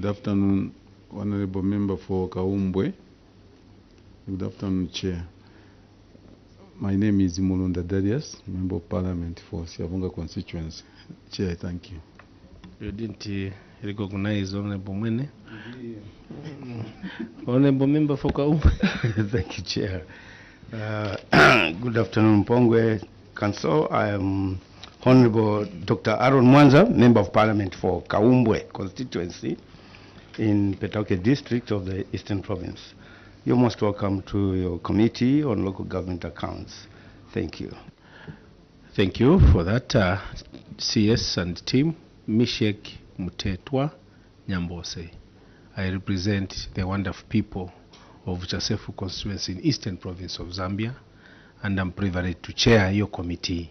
Good afternoon, Honorable Member for Kaumbwe. Good afternoon, Chair. My name is Mulunda Darius, Member of Parliament for Siavunga constituency. Chair, thank you. You didn't recognize Honorable Mwene? Honorable Member for Kaumbwe. Thank you, Chair. Good afternoon, Mpongwe Council. I am Honorable Dr. Aaron Mwanza, Member of Parliament for Kaumbwe constituency in Petauke district of the Eastern Province. You're most welcome to your committee on local government accounts. Thank you. Thank you for that, CS and team. Mishek Mutetwa Nyambose. I represent the wonderful people of Chasefu constituency in Eastern Province of Zambia, and I'm privileged to chair your committee.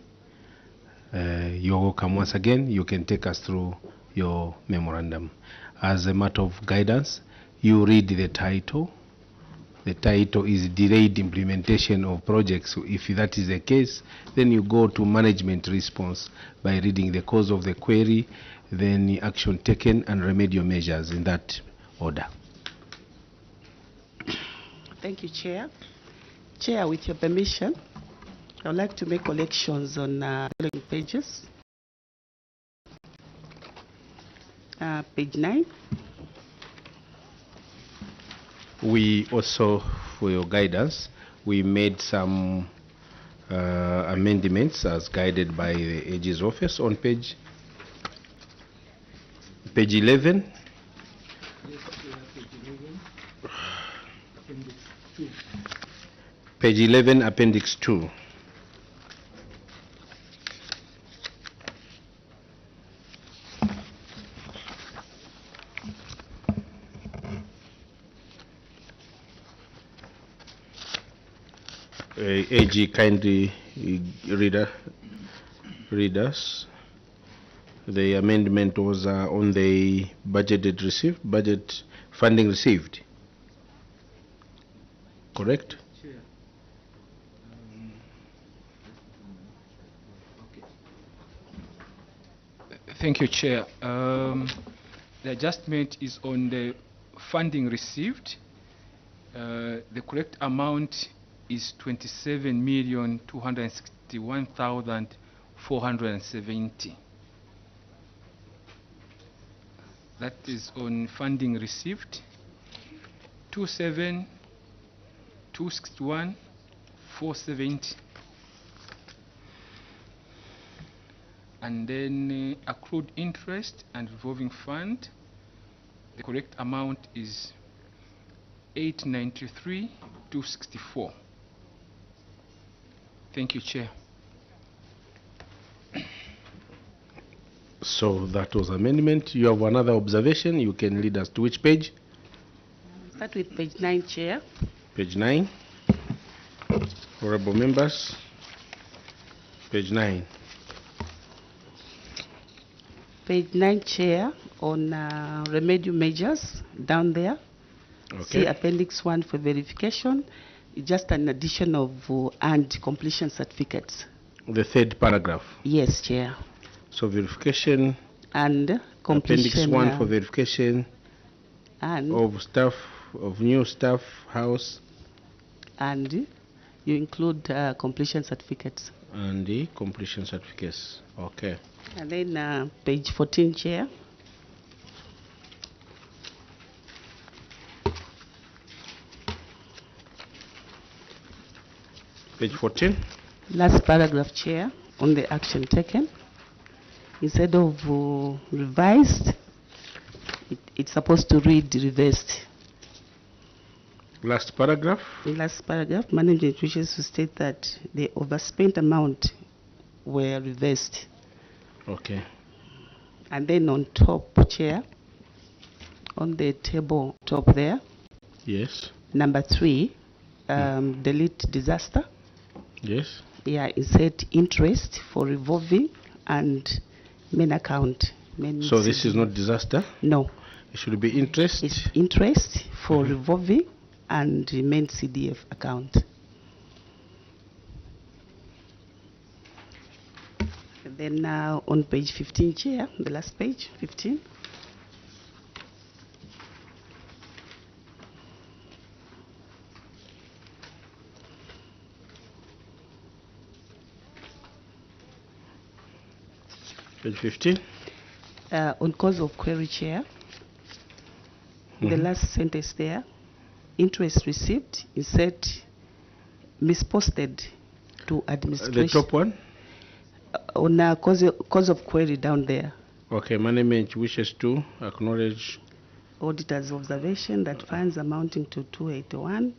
You're welcome once again. You can take us through your memorandum. As a matter of guidance, you read the title. The title is Delayed Implementation of Projects. So if that is the case, then you go to management response by reading the cause of the query, then the action taken and remedial measures in that order. Thank you, Chair. Chair, with your permission, I would like to make corrections on following pages. Page 9. We also, for your guidance, we made some amendments as guided by the AG's office on page 11. Page 11, Appendix 2. AG, kindly read us. The amendment was on the budget funding received. Correct? Chair. Thank you, Chair. The adjustment is on the funding received. The correct amount is 27,261,470. That is on funding received. 27,261,470. And then accrued interest and revolving fund, the correct amount is 893,264. Thank you, Chair. So that was amendment. You have another observation. You can lead us to which page? Start with page 9, Chair. Page 9. Honorable members. Page 9. Page 9, Chair, on remedial measures down there. Okay. See Appendix 1 for verification. It's just an addition of and completion certificates. The third paragraph. Yes, Chair. So verification And completion. Appendix 1 for verification and of staff, of new staff house. And you include completion certificates. And the completion certificates. Okay. And then page 14, Chair. Page 14. Last paragraph, Chair, on the action taken. Instead of revised, it's supposed to read reversed. Last paragraph. Last paragraph, management wishes to state that the overspent amount were reversed. Okay. And then on top, Chair, on the table top there, Yes. number 3, delete disaster. Yes. Yeah, insert interest for revolving and main account. So this is not disaster? No. It should be interest? It's interest for revolving and main CDF account. And then now on page 15, Chair, the last page, 15. Page 15. On cause of query, Chair, the last sentence there, interest received is said misposted to administration. The top one? On cause of query down there. Okay, management wishes to acknowledge Auditor's observation that funds amounting to 281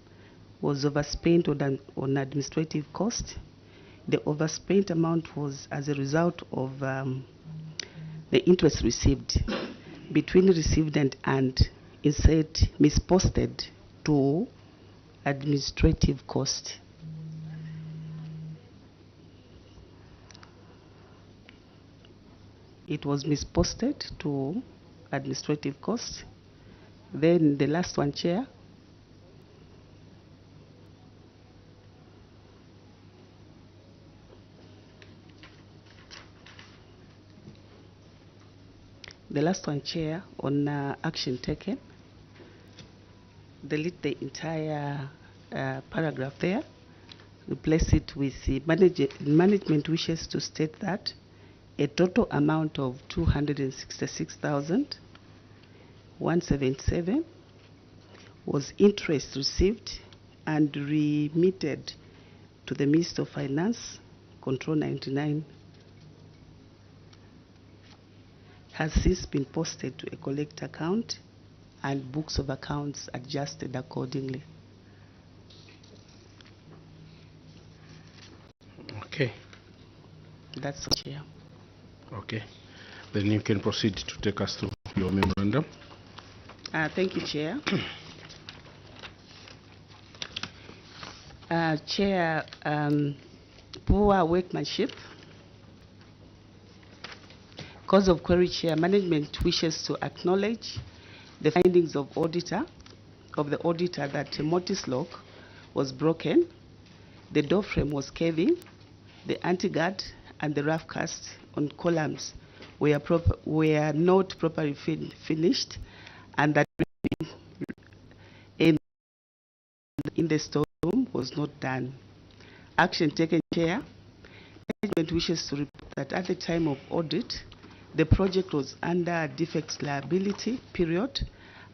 was overspent on administrative cost. The overspent amount was as a result of the interest received. Between received and earned, instead misposted to administrative cost. It was misposted to administrative cost. Then the last one, Chair. The last one, Chair, on action taken. Delete the entire paragraph there. Replace it with the management wishes to state that a total amount of 266,177 was interest received and remitted to the Minister of Finance, Control 99, has since been posted to a collect account and books of accounts adjusted accordingly. Okay. That's the Chair. Okay. Then you can proceed to take us through your memorandum. Thank you, Chair. Chair, poor workmanship. Cause of query, Chair, management wishes to acknowledge the findings of the auditor that a mortise lock was broken, the door frame was caving, the anti-guard and the rough cast on columns were not properly finished, and that in the storeroom was not done. Action taken, Chair. Management wishes to report that at the time of audit, the project was under defects liability period,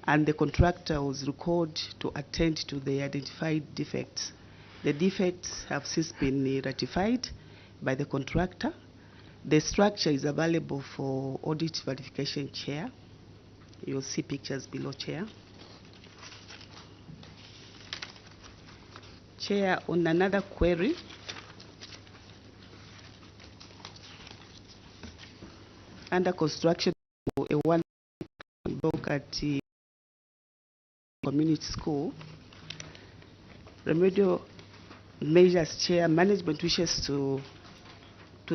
and the contractor was required to attend to the identified defects. The defects have since been ratified by the contractor. The structure is available for audit verification, Chair. You'll see pictures below, Chair. Chair, on another query, under construction for a one block at the community school, remedial measures, Chair, management wishes to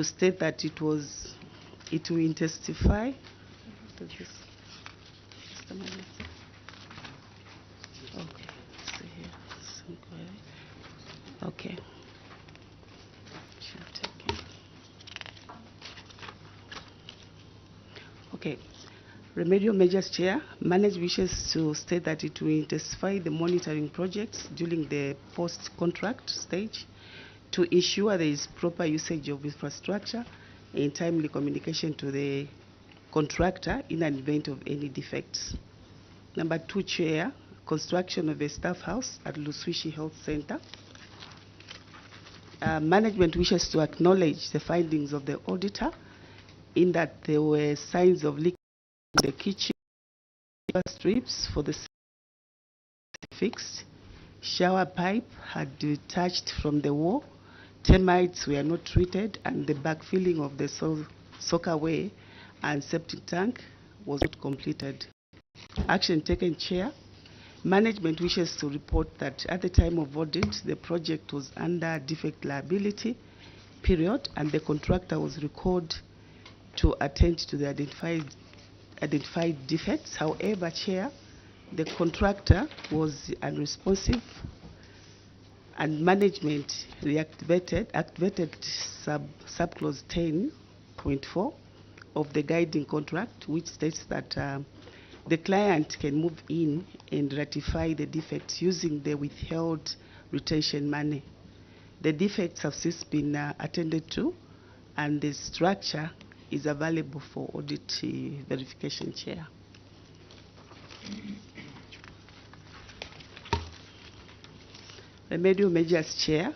state that it will intensify. Okay, see here, some query. Okay. Okay. Remedial measures, Chair. Management wishes to state that it will intensify the monitoring projects during the post-contract stage to ensure there is proper usage of infrastructure and timely communication to the contractor in an event of any defects. Number 2, Chair, construction of a staff house at Luswishi Health Center. Management wishes to acknowledge the findings of the auditor in that there were signs of leak in the kitchen, strips for the fixed, shower pipe had detached from the wall, termites were not treated, and the backfilling of the soakaway and septic tank was not completed. Action taken, Chair. Management wishes to report that at the time of audit, the project was under defect liability period, and the contractor was required to attend to the identified defects. However, Chair, the contractor was unresponsive, and management activated subclause 10.4 of the guiding contract, which states that the client can move in and ratify the defects using the withheld retention money. The defects have since been attended to, and the structure is available for audit verification, Chair. Remedial measures, Chair.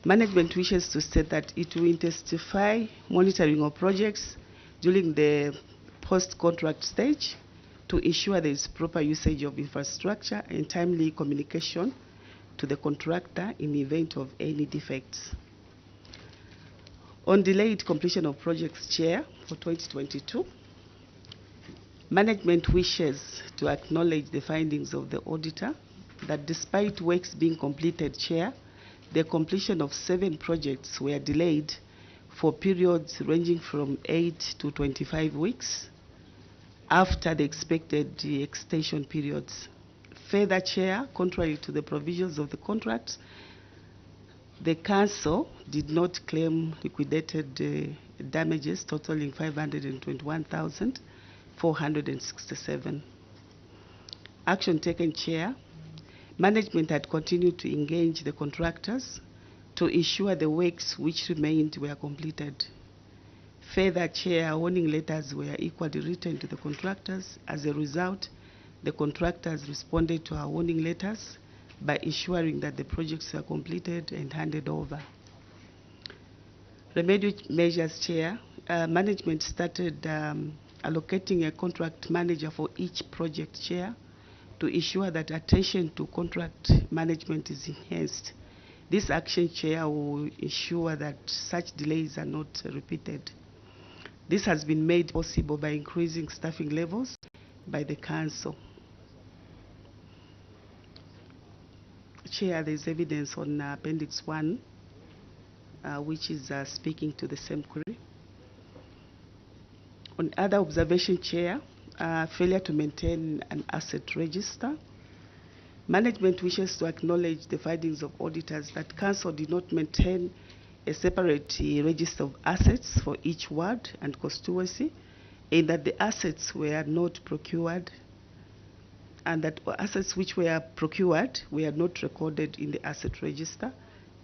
Management wishes to state that it will intensify monitoring of projects during the post-contract stage to ensure there is proper usage of infrastructure and timely communication to the contractor in the event of any defects. On delayed completion of projects, Chair, for 2022, management wishes to acknowledge the findings of the auditor that despite works being completed, Chair, the completion of 7 projects were delayed for periods ranging from 8 to 25 weeks after the expected extension periods. Further, Chair, contrary to the provisions of the contract, the Council did not claim liquidated damages totaling 521,467. Action taken, Chair. Management had continued to engage the contractors to ensure the works which remained were completed. Further, Chair, warning letters were equally written to the contractors. As a result, the contractors responded to our warning letters by ensuring that the projects were completed and handed over. Remedial measures, Chair. Management started allocating a contract manager for each project, Chair, to ensure that attention to contract management is enhanced. This action, Chair, will ensure that such delays are not repeated. This has been made possible by increasing staffing levels by the Council. Chair, there is evidence on Appendix 1, which is speaking to the same query. On other observation, Chair, failure to maintain an asset register. Management wishes to acknowledge the findings of auditors that Council did not maintain a separate register of assets for each ward and constituency, and that the assets were not procured, and that assets which were procured were not recorded in the asset register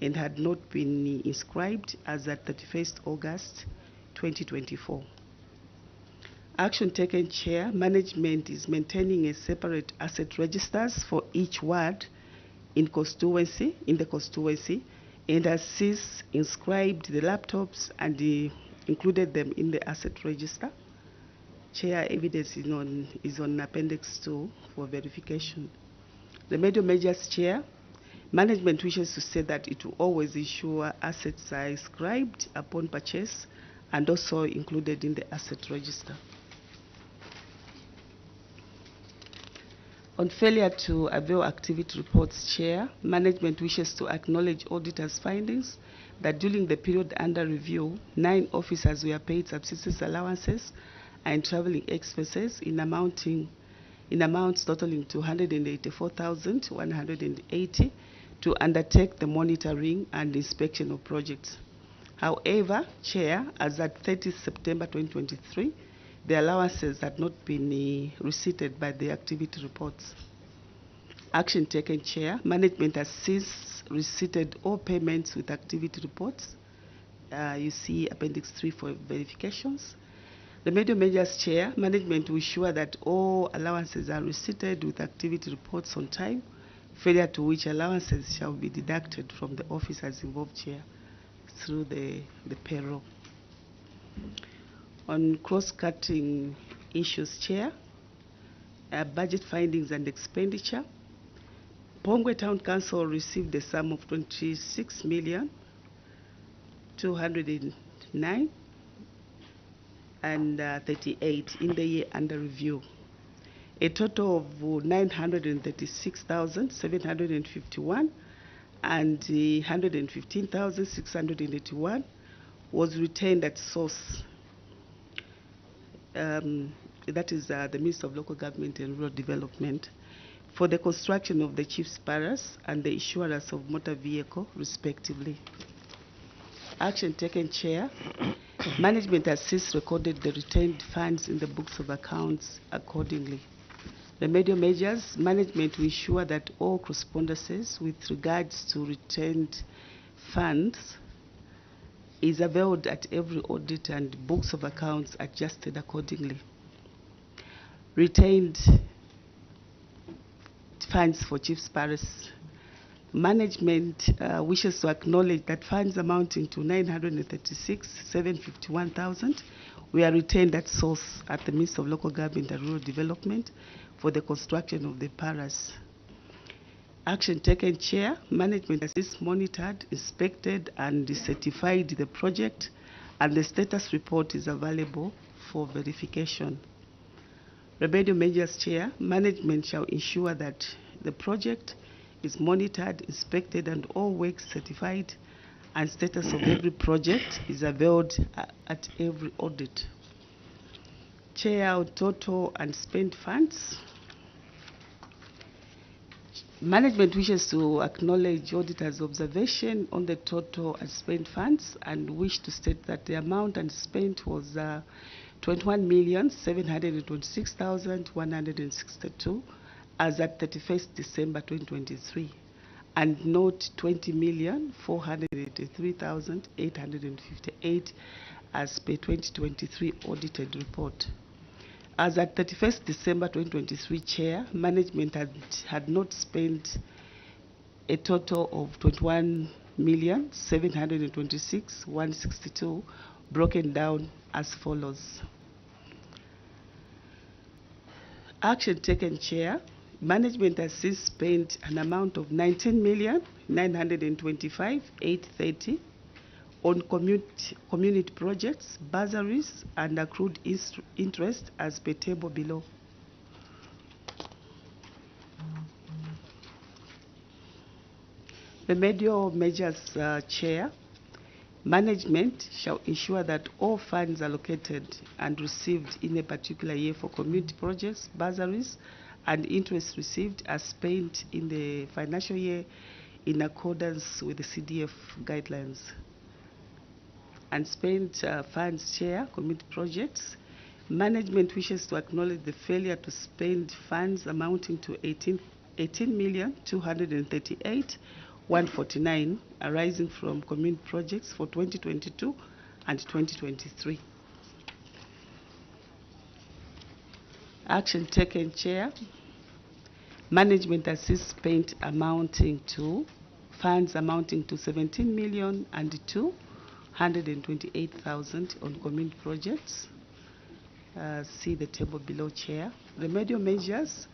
and had not been inscribed as at 31st August 2024. Action taken, Chair. Management is maintaining a separate asset registers for each ward in the constituency, and has since inscribed the laptops and included them in the asset register. Chair, evidence is on Appendix 2 for verification. Remedial measures, Chair. Management wishes to say that it will always ensure assets are inscribed upon purchase and also included in the asset register. On failure to avail activity reports, Chair, management wishes to acknowledge auditors' findings that during the period under review, 9 officers were paid subsistence allowances and traveling expenses in amounts totaling to 184,180 to undertake the monitoring and inspection of projects. However, Chair, as at 30 September 2023, the allowances had not been receipted by the activity reports. Action taken, Chair. Management has since receipted all payments with activity reports. You see Appendix 3 for verifications. Remedial measures, Chair. Management will ensure that all allowances are receipted with activity reports on time, failure to which allowances shall be deducted from the officers involved, Chair, through the payroll. On cross-cutting issues, Chair, budget findings and expenditure. Mpongwe Town Council received a sum of 26,209 and 38 in the year under review. A total of 936,751 and 115,681 was retained at source. That is the Minister of Local Government and Rural Development, for the construction of the Chief's Palace and the issuance of motor vehicle, respectively. Action taken, Chair. Management has since recorded the retained funds in the books of accounts accordingly. Remedial measures. Management will ensure that all correspondences with regards to retained funds is availed at every audit and books of accounts adjusted accordingly. Retained funds for chief's parish. Management wishes to acknowledge that funds amounting to 936,751,000 were retained at source at the Ministry of Local Government and Rural Development for the construction of the parish. Action taken, Chair. Management has monitored, inspected, and certified the project, and the status report is available for verification. Remedial measures, Chair. Management shall ensure that the project is monitored, inspected, and all works certified, and status of every project is availed at every audit. Chair, total and spent funds. Management wishes to acknowledge auditor's observation on the total and spent funds and wish to state that the amount unspent was 21,726,162 as at 31st December 2023, and note 20,483,858 as per 2023 audited report. As at 31st December 2023, Chair, management had not spent a total of 21,726,162, broken down as follows. Action taken, Chair. Management has since spent an amount of 19,925,830 on community projects, bursaries, and accrued interest as per table below. Remedial measures, Chair. Management shall ensure that all funds allocated and received in a particular year for community projects, bursaries, and interest received are spent in the financial year in accordance with the CDF guidelines. Unspent funds, Chair, community projects. Management wishes to acknowledge the failure to spend funds amounting to 18,238,149 arising from community projects for 2022 and 2023. Action taken, Chair. Management has since spent funds amounting to 17,002,128,000 on community projects. See the table below, Chair. Remedial measures.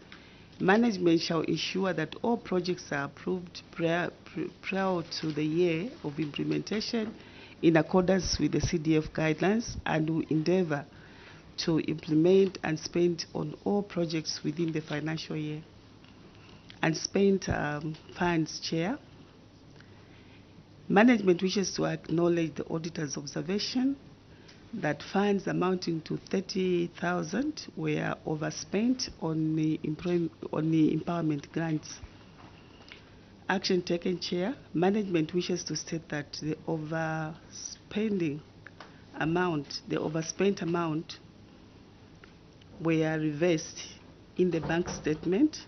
Management shall ensure that all projects are approved prior to the year of implementation in accordance with the CDF guidelines, and will endeavor to implement and spend on all projects within the financial year. Unspent funds, Chair. Management wishes to acknowledge the auditor's observation that funds amounting to 30,000 were overspent on the empowerment grants. Action taken, Chair. Management wishes to state that the overspent amount were reversed in the bank statement,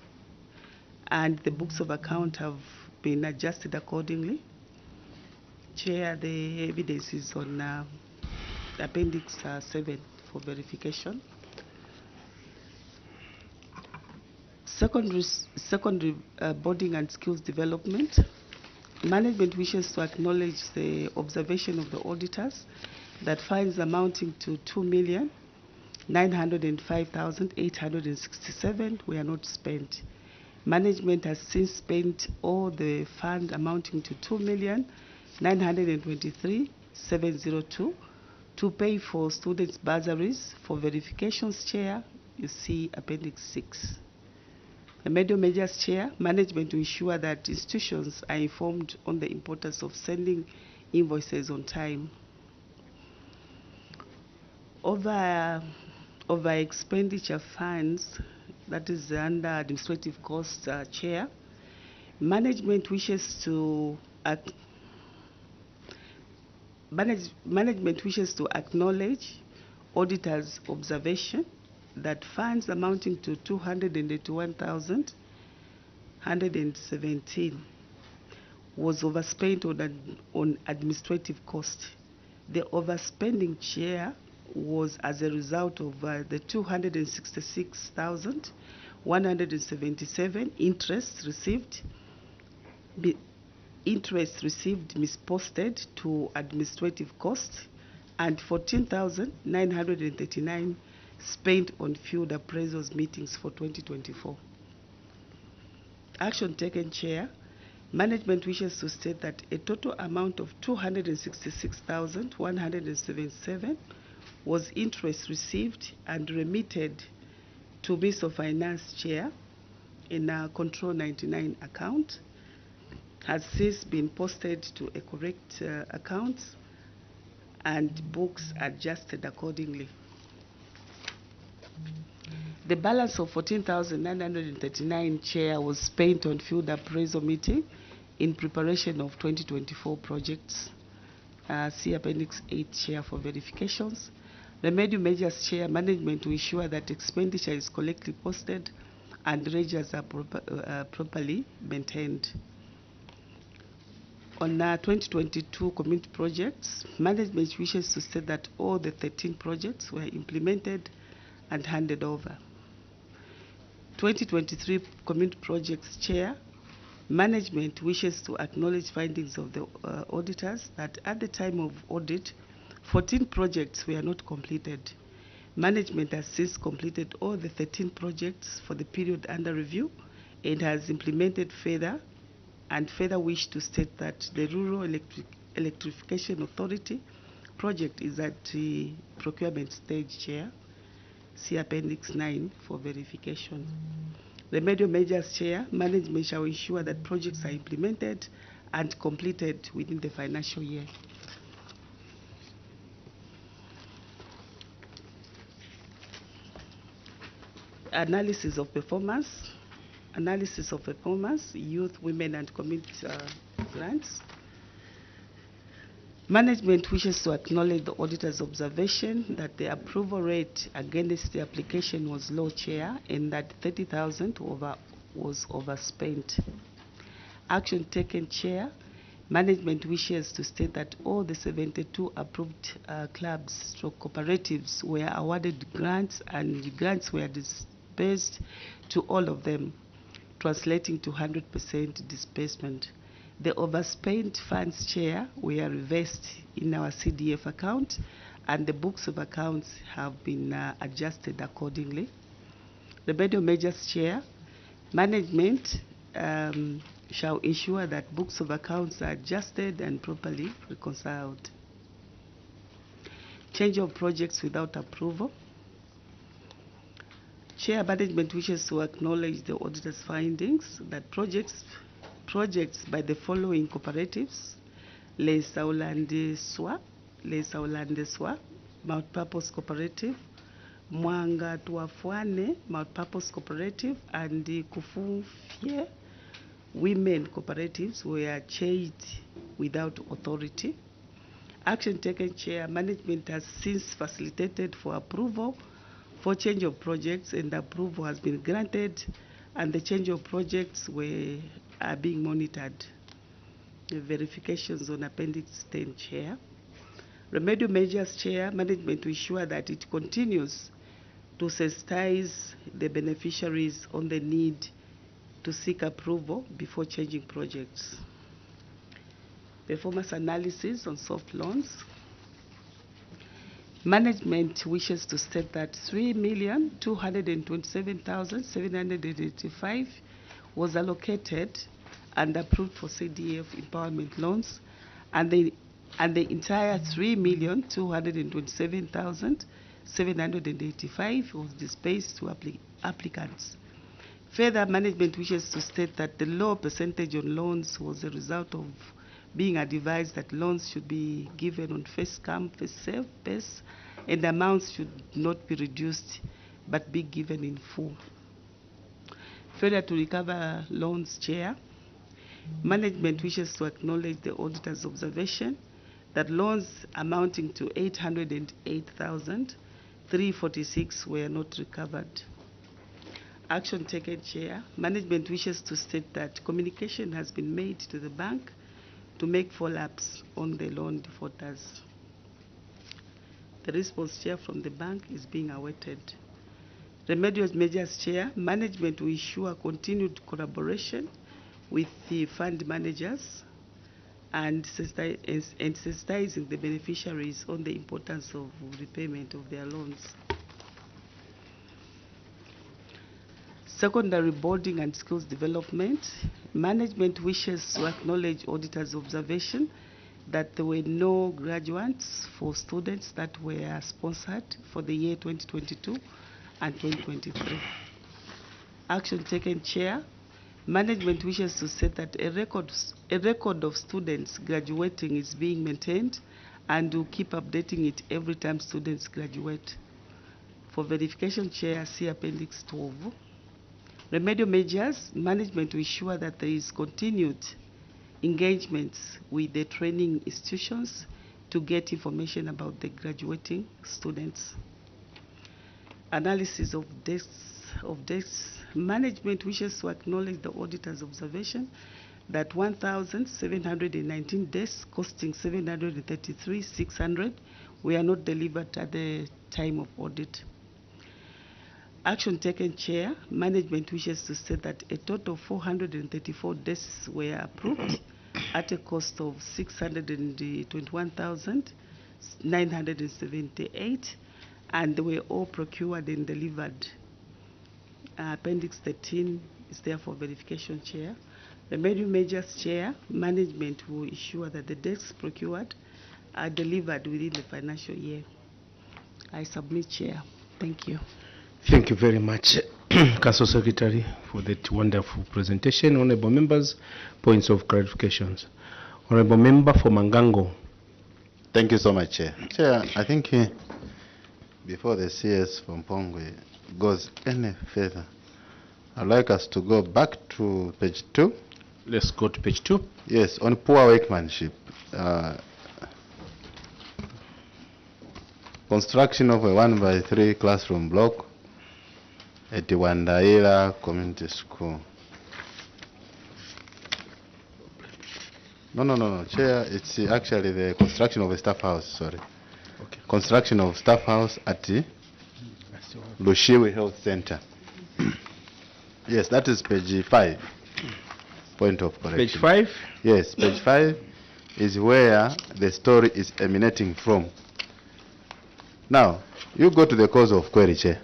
and the books of account have been adjusted accordingly. Chair, the evidence is on Appendix 7 for verification. Secondary boarding and skills development. Management wishes to acknowledge the observation of the auditors that funds amounting to 2,905,867 were not spent. Management has since spent all the fund amounting to 2,923,702 to pay for students' bursaries. For verifications, Chair, you see Appendix 6. Remedial measures, Chair. Management to ensure that institutions are informed on the importance of sending invoices on time. Over expenditure funds, that is under administrative costs, Chair. Management wishes to acknowledge auditor's observation that funds amounting to 281,117 was overspent on administrative cost. The overspending, Chair, was as a result of the 266,177 interest received misposted to administrative costs, and 14,939 spent on field appraisals meetings for 2024. Action taken, Chair. Management wishes to state that a total amount of 266,177 was interest received and remitted to Minister of Finance, Chair, in a Control 99 account, has since been posted to a correct account and books adjusted accordingly. The balance of 14,939, Chair, was spent on field appraisal meeting in preparation of 2024 projects. See Appendix 8, Chair, for verifications. Remedial measures, Chair. Management to ensure that expenditure is correctly posted and ledgers are properly maintained. On 2022 community projects, management wishes to state that all the 13 projects were implemented and handed over. 2023 community projects, Chair. Management wishes to acknowledge findings of the auditors that at the time of audit, 14 projects were not completed. Management has since completed all the 13 projects for the period under review and has implemented further wish to state that the Rural Electrification Authority project is at the procurement stage, Chair. See Appendix 9 for verification. Remedial measures, Chair. Management shall ensure that projects are implemented and completed within the financial year. Analysis of performance, youth, women, and community grants. Management wishes to acknowledge the auditor's observation that the approval rate against the application was low, Chair, and that 30,000 was overspent. Action taken, Chair. Management wishes to state that all the 72 approved clubs or cooperatives were awarded grants, and grants were disbursed to all of them, translating to 100% disbursement. The overspent funds, Chair, were reversed in our CDF account, and the books of accounts have been adjusted accordingly. Remedial measures, Chair. Management shall ensure that books of accounts are adjusted and properly reconciled. Change of projects without approval. Chair, management wishes to acknowledge the auditor's findings that projects by the following cooperatives: Les Saulandeswa, Multipurpose Cooperative, Mwanga Tuafwane, Multipurpose Cooperative, and the Kufufye Women Cooperatives were changed without authority. Action taken, Chair. Management has since facilitated for approval for change of projects, and approval has been granted, and the change of projects are being monitored. The verifications on Appendix 10, Chair. Remedial measures, Chair. Management to ensure that it continues to sensitize the beneficiaries on the need to seek approval before changing projects. Performance analysis on soft loans. Management wishes to state that 3,227,785 was allocated and approved for CDF empowerment loans, and the entire 3,227,785 was disbursed to applicants. Further, management wishes to state that the low percentage on loans was a result of being advised that loans should be given on first come, first served basis, and amounts should not be reduced but be given in full. Failure to recover loans, Chair. Management wishes to acknowledge the auditor's observation that loans amounting to 808,346 were not recovered. Action taken, Chair. Management wishes to state that communication has been made to the bank to make follow-ups on the loan defaulters. The response chair from the bank is being awaited. Remedial measures chair, management will ensure continued collaboration with the fund managers and sensitizing the beneficiaries on the importance of repayment of their loans. Secondary boarding and skills development. Management wishes to acknowledge auditors' observation that there were no graduates for students that were sponsored for the year 2022 and 2023. Action taken, Chair. Management wishes to say that a record of students graduating is being maintained and will keep updating it every time students graduate. For verification, Chair, see Appendix 12. Remedial measures, management will ensure that there is continued engagement with the training institutions to get information about the graduating students. Analysis of desks. Management wishes to acknowledge the auditor's observation that 1,719 desks costing 733,600 were not delivered at the time of audit. Action taken, Chair. Management wishes to state that a total of 434 desks were approved at a cost of 621,978, and they were all procured and delivered. Appendix 13 is there for verification, Chair. Remedial measures, Chair. Management will ensure that the desks procured are delivered within the financial year. I submit, Chair. Thank you. Thank you very much, Council Secretary, for that wonderful presentation. Honorable members, points of clarifications. Honorable Member for Mangango. Thank you so much, Chair. Chair, I think before the CS from Mpongwe goes any further, I'd like us to go back to page 2. Let's go to page 2. Yes, on poor workmanship. Construction of a 1x3 classroom block at the Wandaila Community School. No, Chair, it's actually the construction of a staff house, sorry. Okay. Construction of staff house at the Lushiwi Health Center. Yes, that is page 5. Point of correction. Page 5? Yes, page 5 is where the story is emanating from. Now, you go to the cause of query, Chair.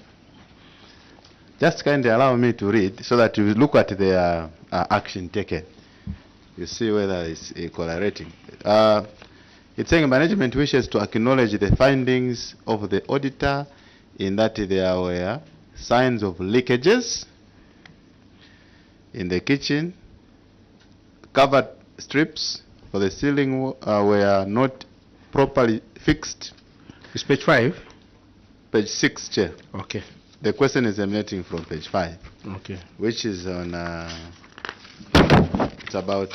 Just kindly allow me to read so that you look at the action taken. You see whether it's correlating. It's saying management wishes to acknowledge the findings of the auditor in that there were signs of leakages in the kitchen, covered strips for the ceiling were not properly fixed. It's page 5? Page 6, Chair. Okay. The question is emanating from page 5. Okay. Which is on, it's about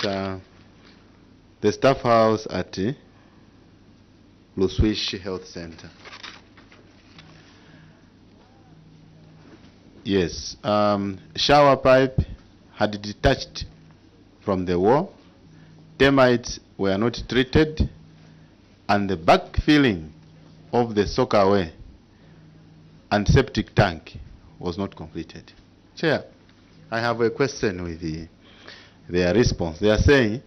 the staff house at the Luswishi Health Center. Yes. Shower pipe had detached from the wall. Termites were not treated, and the backfilling of the soakaway and septic tank was not completed. Chair, I have a question with their response. They are saying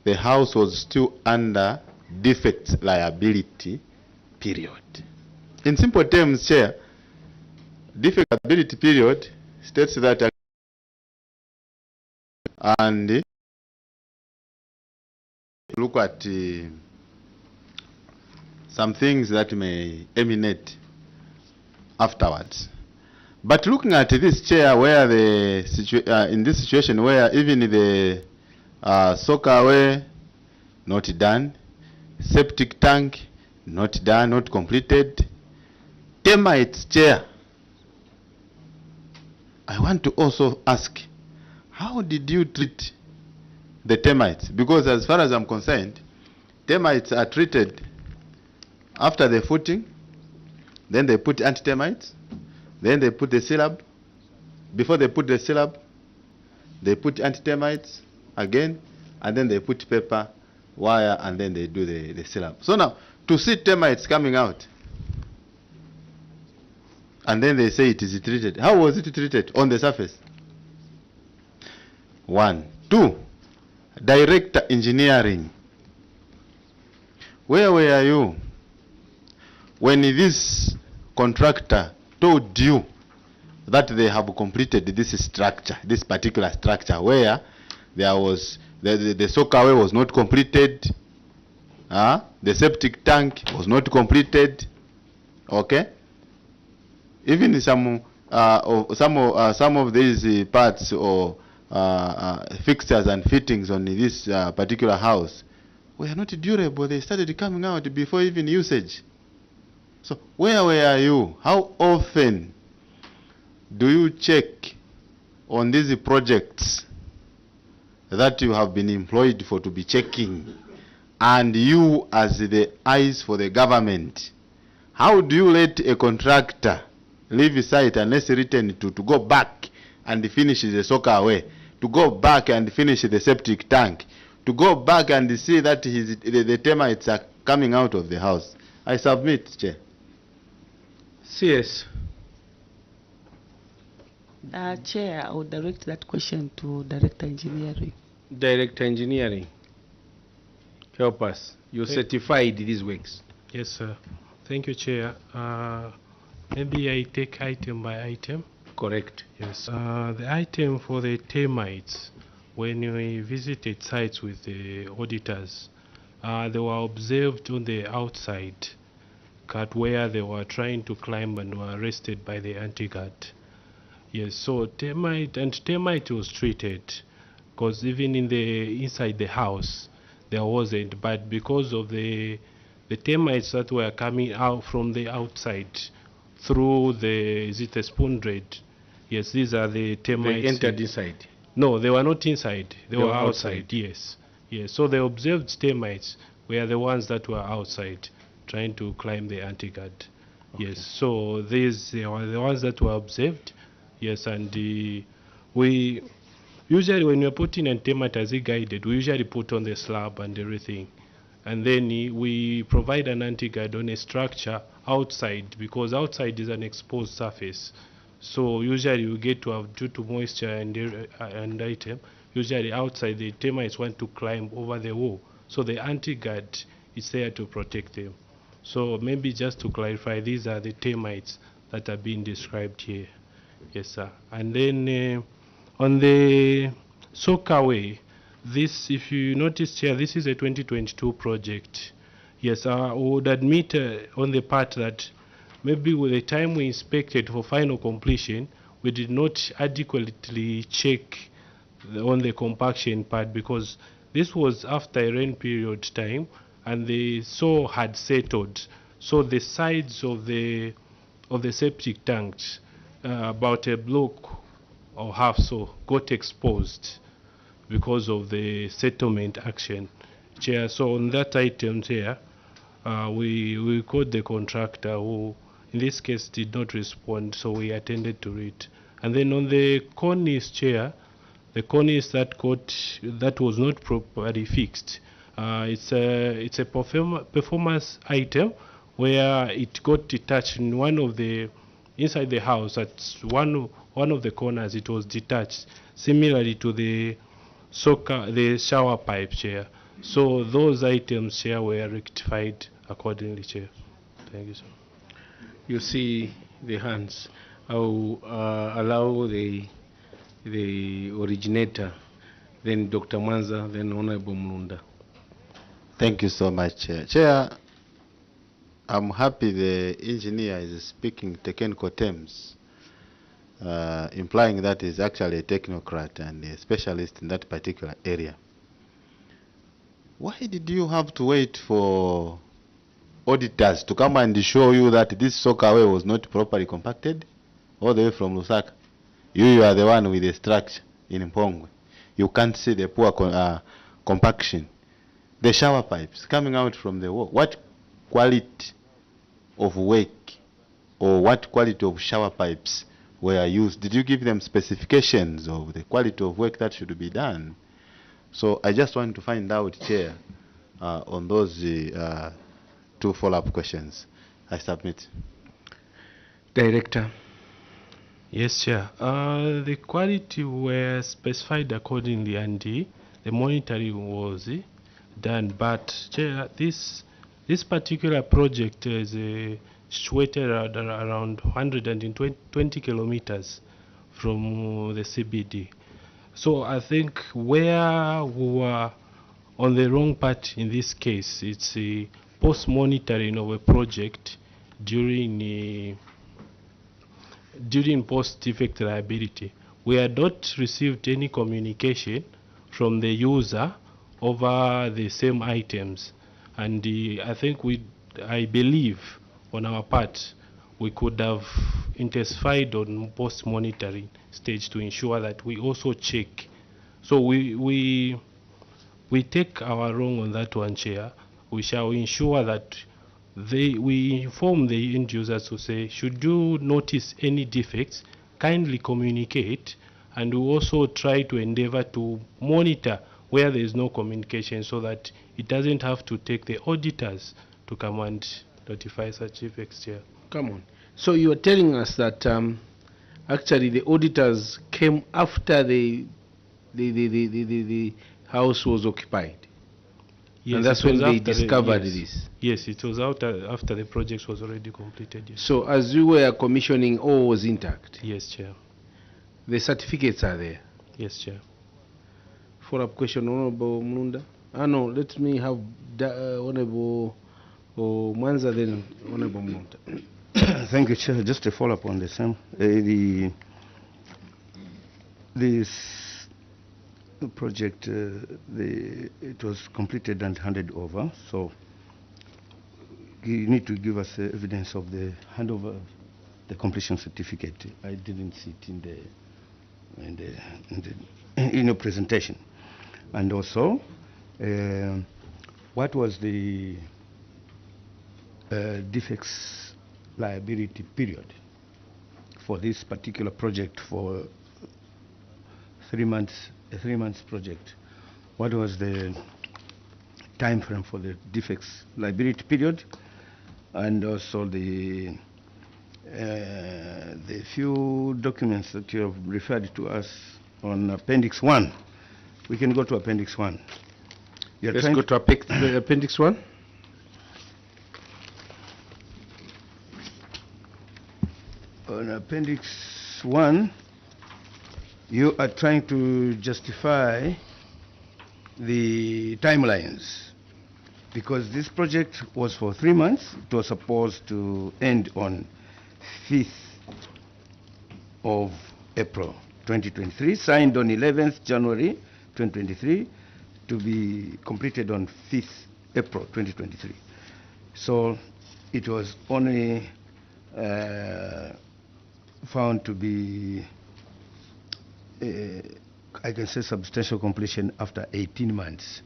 the house was still under defect liability period. In simple terms, Chair, defect liability period states that and look at some things that may emanate afterwards. But looking at this, Chair, where the in this situation where even the soakaway not done, septic tank not done, not completed, termites, Chair, I want to also ask, how did you treat the termites? Because as far as I'm concerned, termites are treated after the footing, then they put anti-termites, then they put the syrup. Before they put the syrup, they put anti-termites again, and then they put paper, wire, and then they do the syrup. So now, to see termites coming out, and then they say it is treated. How was it treated on the surface? 1. 2, director engineering. Where were you when this contractor told you that they have completed this structure, this particular structure, where there was the soakaway was not completed, the septic tank was not completed, okay? Even some of these parts or fixtures and fittings on this particular house were not durable. They started coming out before even usage. So where were you? How often do you check on these projects that you have been employed for to be checking? And you, as the eyes for the government, how do you let a contractor leave site unless written to go back and finish the soakaway, to go back and finish the septic tank, to go back and see that the termites are coming out of the house? I submit, Chair. CS. Chair, I would direct that question to Director Engineering. Director Engineering, help us. You certified these works. Yes, sir. Thank you, Chair. Maybe I take item by item. Correct. Yes. The item for the termites, when we visited sites with the auditors, they were observed on the outside cut where they were trying to climb and were arrested by the anti-guard. Yes, so termite was treated, because even in the inside the house there wasn't, but because of the termites that were coming out from the outside through the, is it a spoon drain? Yes, these are the termites. They entered inside? No, they were not inside. They were outside. Yes. Yes. So the observed termites were the ones that were outside trying to climb the anti-guard. Okay. Yes. So these are the ones that were observed. Yes, and we usually, when we're putting a termite as guided, we usually put on the slab and everything, and then we provide an anti-guard on a structure outside, because outside is an exposed surface. So usually we get to have, due to moisture and item, usually outside the termites want to climb over the wall. So the anti-guard is there to protect them. So maybe just to clarify, these are the termites that are being described here. Yes, sir. And then on the soakaway, this, if you notice here, this is a 2022 project. Yes, I would admit on the part that maybe with the time we inspected for final completion, we did not adequately check on the compaction part, because this was after a rain period time and the soil had settled. So the sides of the septic tanks, about a block or half so, got exposed because of the settlement action. Chair, so on that item here, we called the contractor, who in this case did not respond, so we attended to it. And then on the cornice, Chair, the cornice that was not properly fixed, it's a performance item where it got detached in one of the, inside the house, at one of the corners it was detached, similarly to the shower pipe, Chair. So those items, Chair, were rectified accordingly, Chair. Thank you, sir. You see the hands. I will allow the originator, then Dr. Mwanza, then Honorable Mulunda. Thank you so much, Chair. Chair, I'm happy the engineer is speaking technical terms, implying that he's actually a technocrat and a specialist in that particular area. Why did you have to wait for auditors to come and show you that this soakaway was not properly compacted all the way from Lusaka? You are the one with the structure in Mpongwe. You can't see the poor compaction. The shower pipes coming out from the wall. What quality of work or what quality of shower pipes were used? Did you give them specifications of the quality of work that should be done? So I just want to find out, Chair, on those two follow-up questions. I submit. Director. Yes, Chair. The quality were specified accordingly, and the monitoring was done. But Chair, this particular project is situated around 120 kilometers from the CBD. So I think where we were on the wrong part in this case, it's a post-monitoring of a project during post-defect liability. We had not received any communication from the user over the same items, and I think I believe on our part we could have intensified on post-monitoring stage to ensure that we also check. So we take our wrong on that one, Chair. We shall ensure that we inform the end users to say, should you notice any defects, kindly communicate, and we also try to endeavor to monitor where there is no communication so that it doesn't have to take the auditors to come and notify such defects, Chair. Come on. So you are telling us that actually the auditors came after the house was occupied? Yes, and that's when they discovered this? Yes, it was after the project was already completed. Yes. So as you were commissioning, all was intact? Yes, Chair. The certificates are there? Yes, Chair. Follow-up question, Honorable Mulunda. No, let me have Honorable Mwanza, then Honorable Mulunda. Thank you, Chair. Just a follow-up on the same. This project, it was completed and handed over, so you need to give us evidence of the handover, the completion certificate. I didn't see it in your presentation. And also, what was the defects liability period for this particular project for 3 months, a 3 months project? What was the time frame for the defects liability period? And also the few documents that you have referred to us on Appendix 1. We can go to Appendix 1. Let's go to Appendix 1. On Appendix 1, you are trying to justify the timelines, because this project was for 3 months. It was supposed to end on 5th of April 2023, signed on 11th January 2023, to be completed on 5th April 2023. So it was only found to be, I can say, substantial completion after 18 months,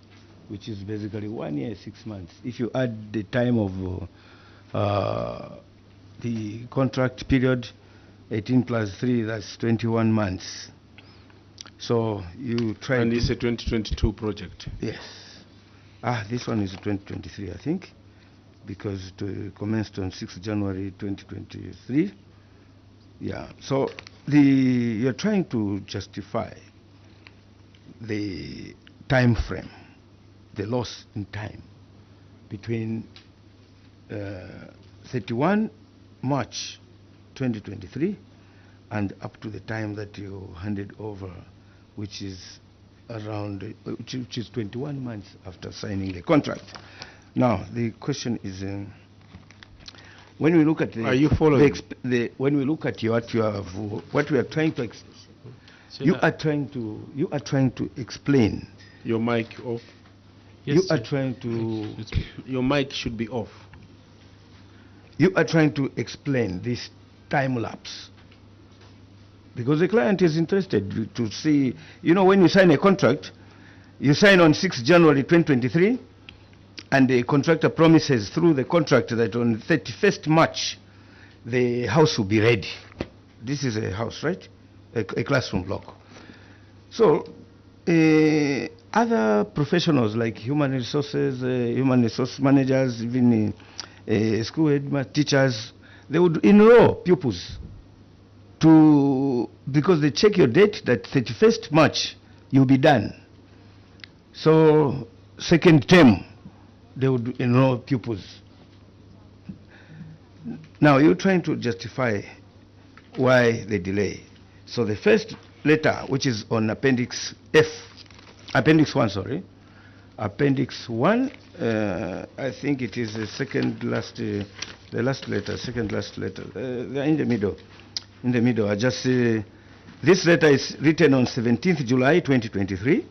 which is basically 1 year, 6 months. If you add the time of the contract period, 18 plus 3, that's 21 months. So you try. And it's a 2022 project? Yes. This one is 2023, I think, because it commenced on 6th January 2023. Yeah. So you're trying to justify the time frame, the loss in time between 31 March 2023 and up to the time that you handed over, which is around, which is 21 months after signing the contract. Now the question is, when we look at the, are you following? When we look at what we are trying to, you are trying to explain. Your mic off. Yes, you are trying to. Your mic should be off. You are trying to explain this time lapse, because the client is interested to see. You know, when you sign a contract, you sign on 6th January 2023, and the contractor promises through the contract that on 31st March the house will be ready. This is a house, right? A classroom block. So other professionals like human resources, human resource managers, even school headmasters, teachers, they would enroll pupils because they check your date that 31st March you'll be done. So second term, they would enroll pupils. Now you're trying to justify why the delay. So the first letter, which is on Appendix 1, sorry. Appendix 1, I think it is the second last, the last letter, second last letter. They're in the middle. In the middle, this letter is written on 17th July 2023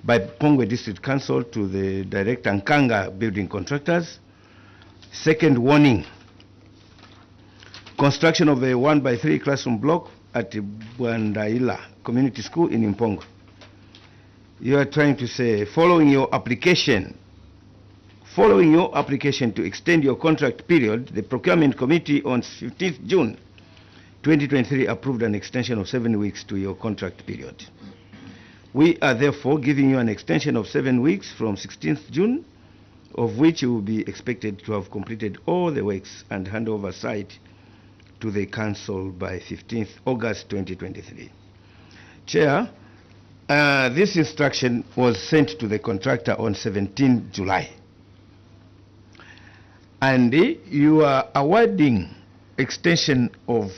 by Mpongwe District Council to the Director Nkanga Building Contractors. Second warning, construction of a 1x3 classroom block at Bwandaila Community School in Mpongwe. You are trying to say, following your application to extend your contract period, the procurement committee on 15th June 2023 approved an extension of 7 weeks to your contract period. We are therefore giving you an extension of 7 weeks from 16th June, of which you will be expected to have completed all the works and hand over site to the council by 15th August 2023. Chair, this instruction was sent to the contractor on 17 July. And you are awarding extension of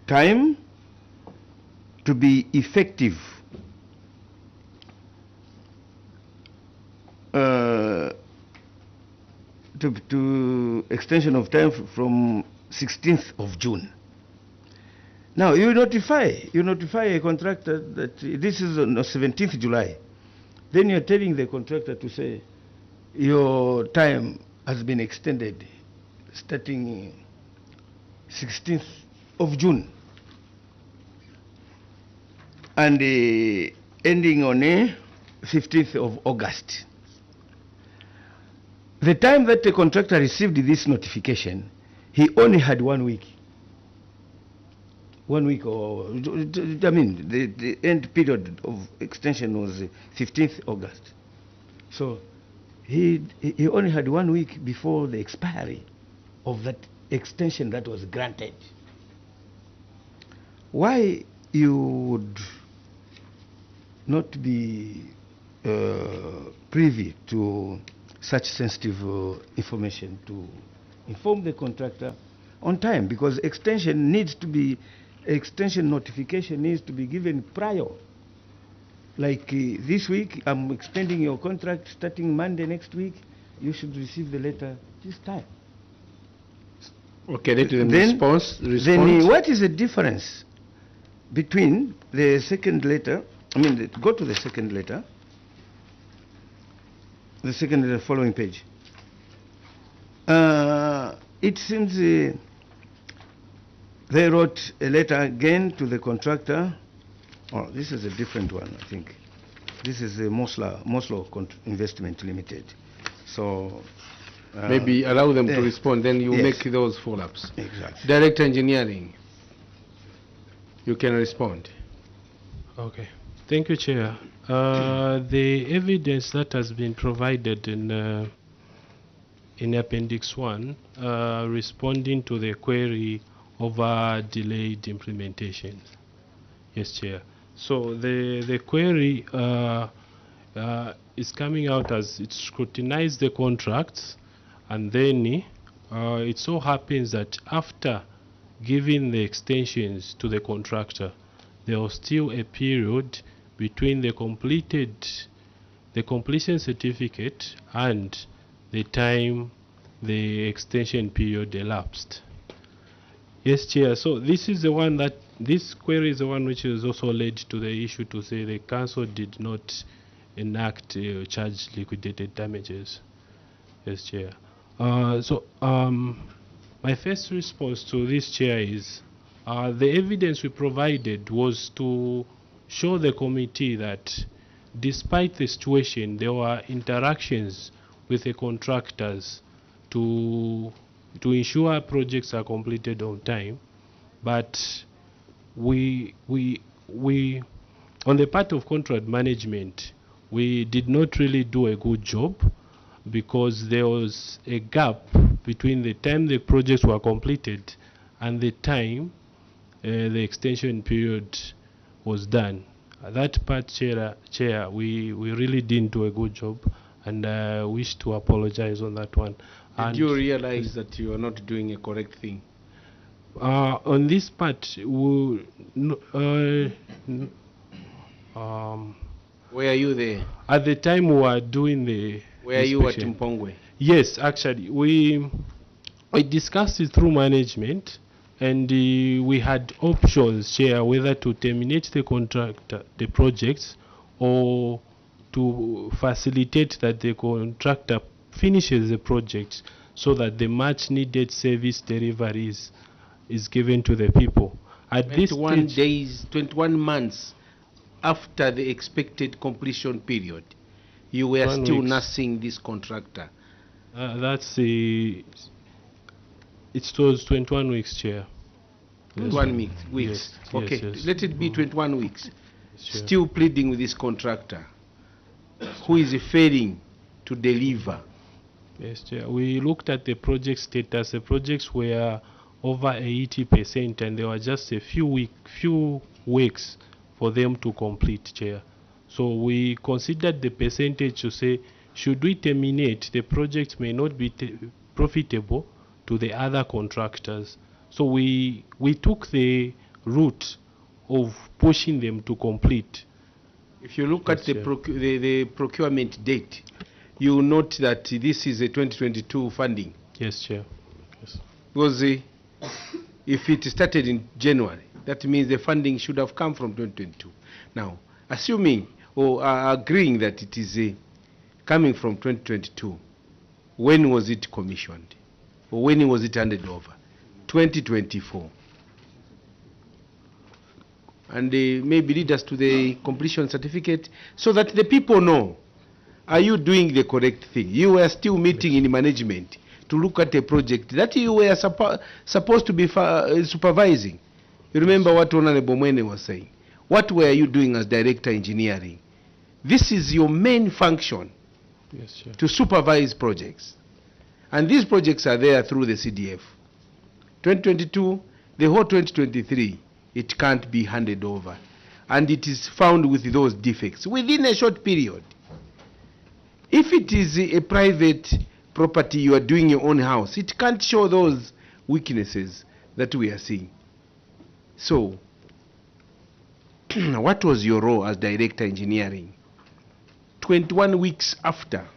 time to be effective to extension of time from 16th of June. Now you notify a contractor that this is on 17th July. Then you're telling the contractor to say your time has been extended starting 16th of June and ending on 15th of August. The time that the contractor received this notification, he only had 1 week. 1 week, or I mean, the end period of extension was 15th August. So he only had 1 week before the expiry of that extension that was granted. Why you would not be privy to such sensitive information to inform the contractor on time? Because extension notification needs to be given prior. Like this week, I'm extending your contract starting Monday next week. You should receive the letter this time. Okay, let them response. Then what is the difference between the second letter? I mean, go to the second letter. The second letter, following page. It seems they wrote a letter again to the contractor. Oh, this is a different one, I think. This is the Moslow Investment Limited. So maybe allow them to respond, then you yes. make those follow-ups. Exactly. Director Engineering, you can respond. Okay. Thank you, Chair. The evidence that has been provided in Appendix 1 responding to the query over delayed implementation. Yes, Chair. So the query is coming out as it scrutinized the contracts, and then it so happens that after giving the extensions to the contractor, there was still a period between the completion certificate and the time the extension period elapsed. Yes, Chair. So this is the one that this query is the one which has also led to the issue to say the council did not enact charge liquidated damages. Yes, Chair. My first response to this, Chair, is the evidence we provided was to show the committee that despite the situation, there were interactions with the contractors to ensure projects are completed on time, but we on the part of contract management, we did not really do a good job because there was a gap between the time the projects were completed and the time the extension period was done. That part, Chair, we really didn't do a good job, and I wish to apologize on that one. Did you realize that you are not doing a correct thing? On this part, Were you there? at the time we were doing the Were you at inspection. Mpongwe? Yes, actually, we discussed it through management, and we had options, Chair, whether to terminate the contract, the projects, or to facilitate that the contractor finishes the project so that the much needed service deliveries is given to the people. At this 21 stage, days, 21 months after the expected completion period, you were 21 still weeks. nursing this contractor. that's it was 21 weeks, Chair. 21 weeks. Yes, Okay, yes. let it be 21 weeks. Sure. Still pleading with this contractor who is failing to deliver. Yes, Chair. We looked at the project status. The projects were over 80%, and there were just a few weeks for them to complete, Chair. So we considered the percentage to say, should we terminate, the project may not be profitable to the other contractors. So we took the route of pushing them to complete. If you look at Yes, the procurement date, you will note that this is a 2022 funding. Yes, Chair. Yes. Because if it started in January, that means the funding should have come from 2022. Now, assuming or agreeing that it is coming from 2022, when was it commissioned? Or when was it handed over? 2024. And maybe lead us to the completion certificate so that the people know, are you doing the correct thing? You were still meeting in management to look at a project that you were supposed to be supervising. You remember what Honorable Mwene was saying. What were you doing as Director Engineering? This is your main function, Yes, Chair. to supervise projects. And these projects are there through the CDF. 2022, the whole 2023, it can't be handed over. And it is found with those defects within a short period. If it is a private property, you are doing your own house, it can't show those weaknesses that we are seeing. So, what was your role as Director Engineering? 21 weeks after.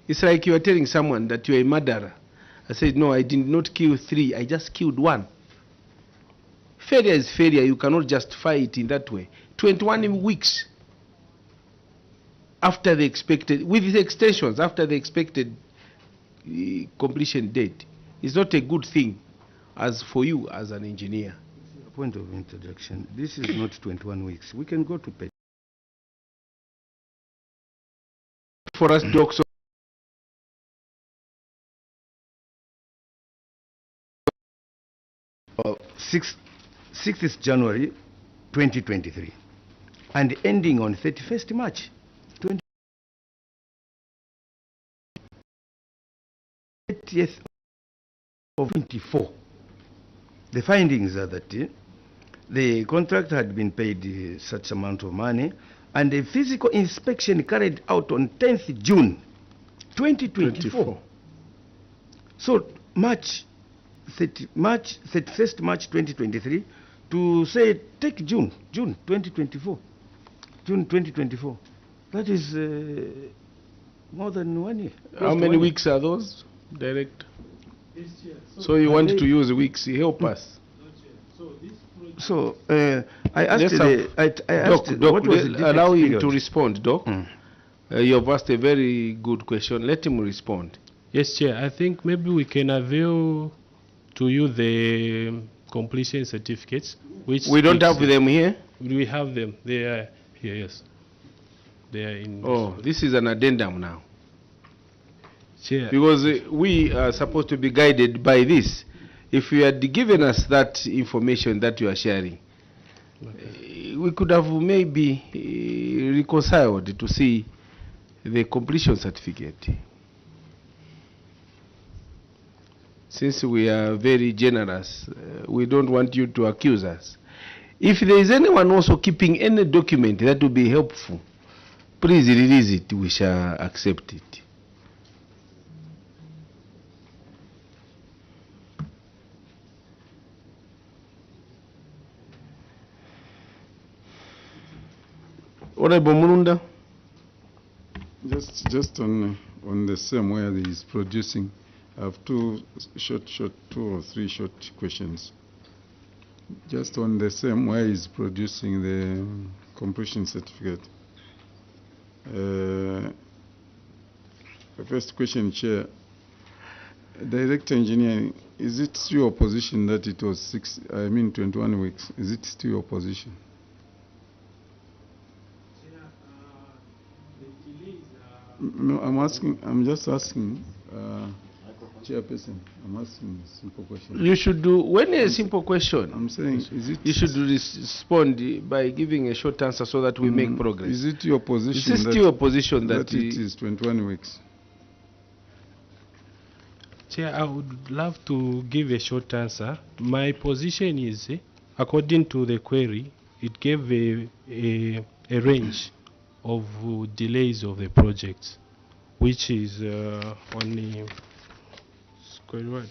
It's like you are telling someone that you are a murderer. I said, no, I did not kill 3, I just killed 1. Failure is failure, you cannot justify it in that way. 21 weeks after the expected, with the extensions, after the expected completion date, is not a good thing as for you as an engineer. Point of introduction. This is not 21 weeks. We can go to page. For us, docs, 6th is January 2023 and ending on 31st March 20th of 24. The findings are that the contractor had been paid such amount of money and a physical inspection carried out on 10th June 2024. So March 31st March 2023 to say take June 2024. June 2024. That is more than 1 year. how many weeks are those, Director? So you want to use weeks, help us. So I asked Let's I asked Doc, what was the defect allow him period? to respond, Doc. You have asked a very good question. Let him respond. Yes, Chair. I think maybe we can avail to you the completion certificates, which We don't speaks- have them here. We have them. They are here. Yes, they are in. Oh, this is an addendum now. Chair. Because we are supposed to be guided by this. If you had given us that information that you are sharing, we could have maybe reconciled to see the completion certificate. since we are very generous, we don't want you to accuse us. If there is anyone also keeping any document that will be helpful, please release it, we shall accept it. Honorable Mulunda. Just on the same where he is producing, I have two or three short questions. Just on the same where he is producing the completion certificate. The first question, Chair. Director Engineer, is it still your position that it was 21 weeks? Is it still your position? No, I'm just asking, Chairperson, I'm asking a simple question. You should do, when a simple question, I'm saying, is it... You should respond by giving a short answer so that we make progress. Is it your position Is it still your position that it is 21 weeks? Chair, I would love to give a short answer. My position is, according to the query, it gave a range of delays of the project, which is only what?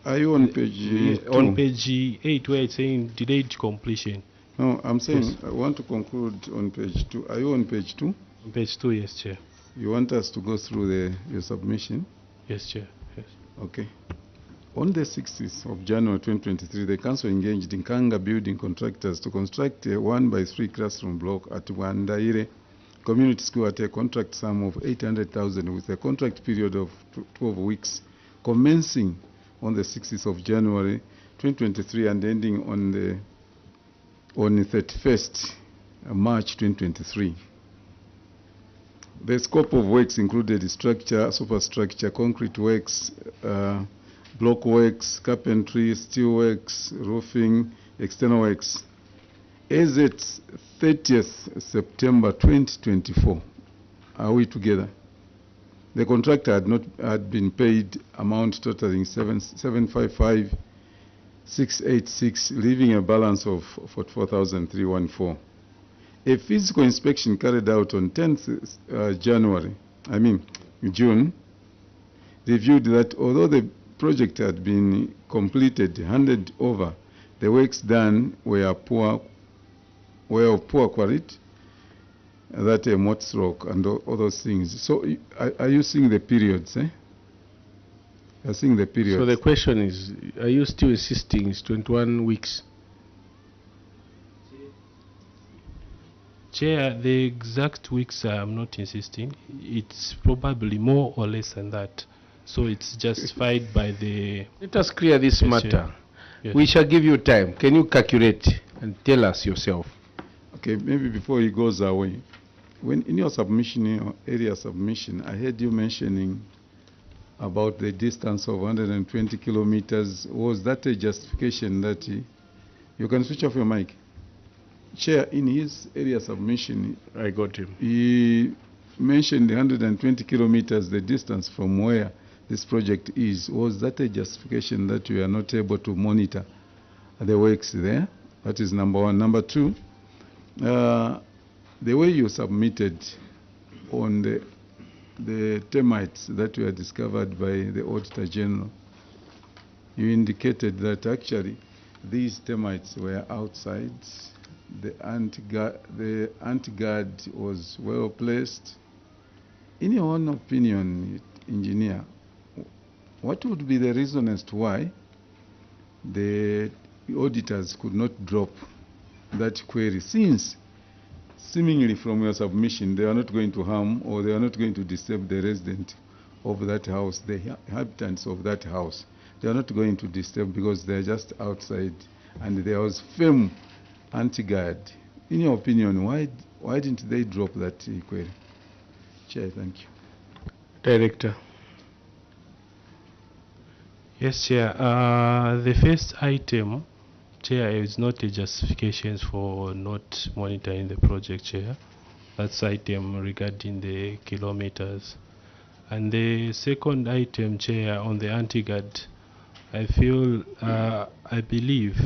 Are you on page 2? On page 8 where it's saying delayed completion. No, I'm saying Yes. I want to conclude on page 2. Are you on page 2? On page 2, yes, Chair. You want us to go through your submission? Yes, Chair. Yes. Okay. On the 6th of January 2023, the Council engaged in Kanga building contractors to construct a 1x3 classroom block at Wandaire Community School at a contract sum of 800,000 with a contract period of 12 weeks, commencing on the 6th of January 2023 and ending on the 31st March 2023. The scope of works included structure, superstructure, concrete works, block works, carpentry, steel works, roofing, external works. As at 30th September 2024, are we together? The contractor had been paid amount totaling 755,686, leaving a balance of 44,314. A physical inspection carried out on 10th June, reviewed that although the project had been completed, handed over, the works done were of poor quality, that a moat rock and all those things. So are you seeing the periods? You're seeing the periods. So the question is, are you still insisting it's 21 weeks? Chair, the exact weeks I'm not insisting. It's probably more or less than that. So it's justified by the... Let us clear this Yes, matter. Chair. Yes. We shall give you time. Can you calculate and tell us yourself? Okay, maybe before he goes away, when in your submission, in your area submission, I heard you mentioning about the distance of 120 kilometers. Was that a justification that you can switch off your mic? Chair, in his area submission, I got him. he mentioned 120 kilometers, the distance from where this project is. Was that a justification that you are not able to monitor the works there? That is number one. Number two, the way you submitted on the termites that were discovered by the Auditor General, you indicated that actually these termites were outside. The anti-guard was well placed. In your own opinion, engineer, what would be the reason as to why the auditors could not drop that query, since seemingly from your submission they are not going to harm or they are not going to disturb the resident of that house, the inhabitants of that house? They are not going to disturb because they are just outside and there was firm anti-guard. In your opinion, why didn't they drop that query? Chair, thank you. Director. Yes, Chair. The first item, Chair, is not a justification for not monitoring the project, Chair. That's item regarding the kilometers. And the second item, Chair, on the anti-guard, I believe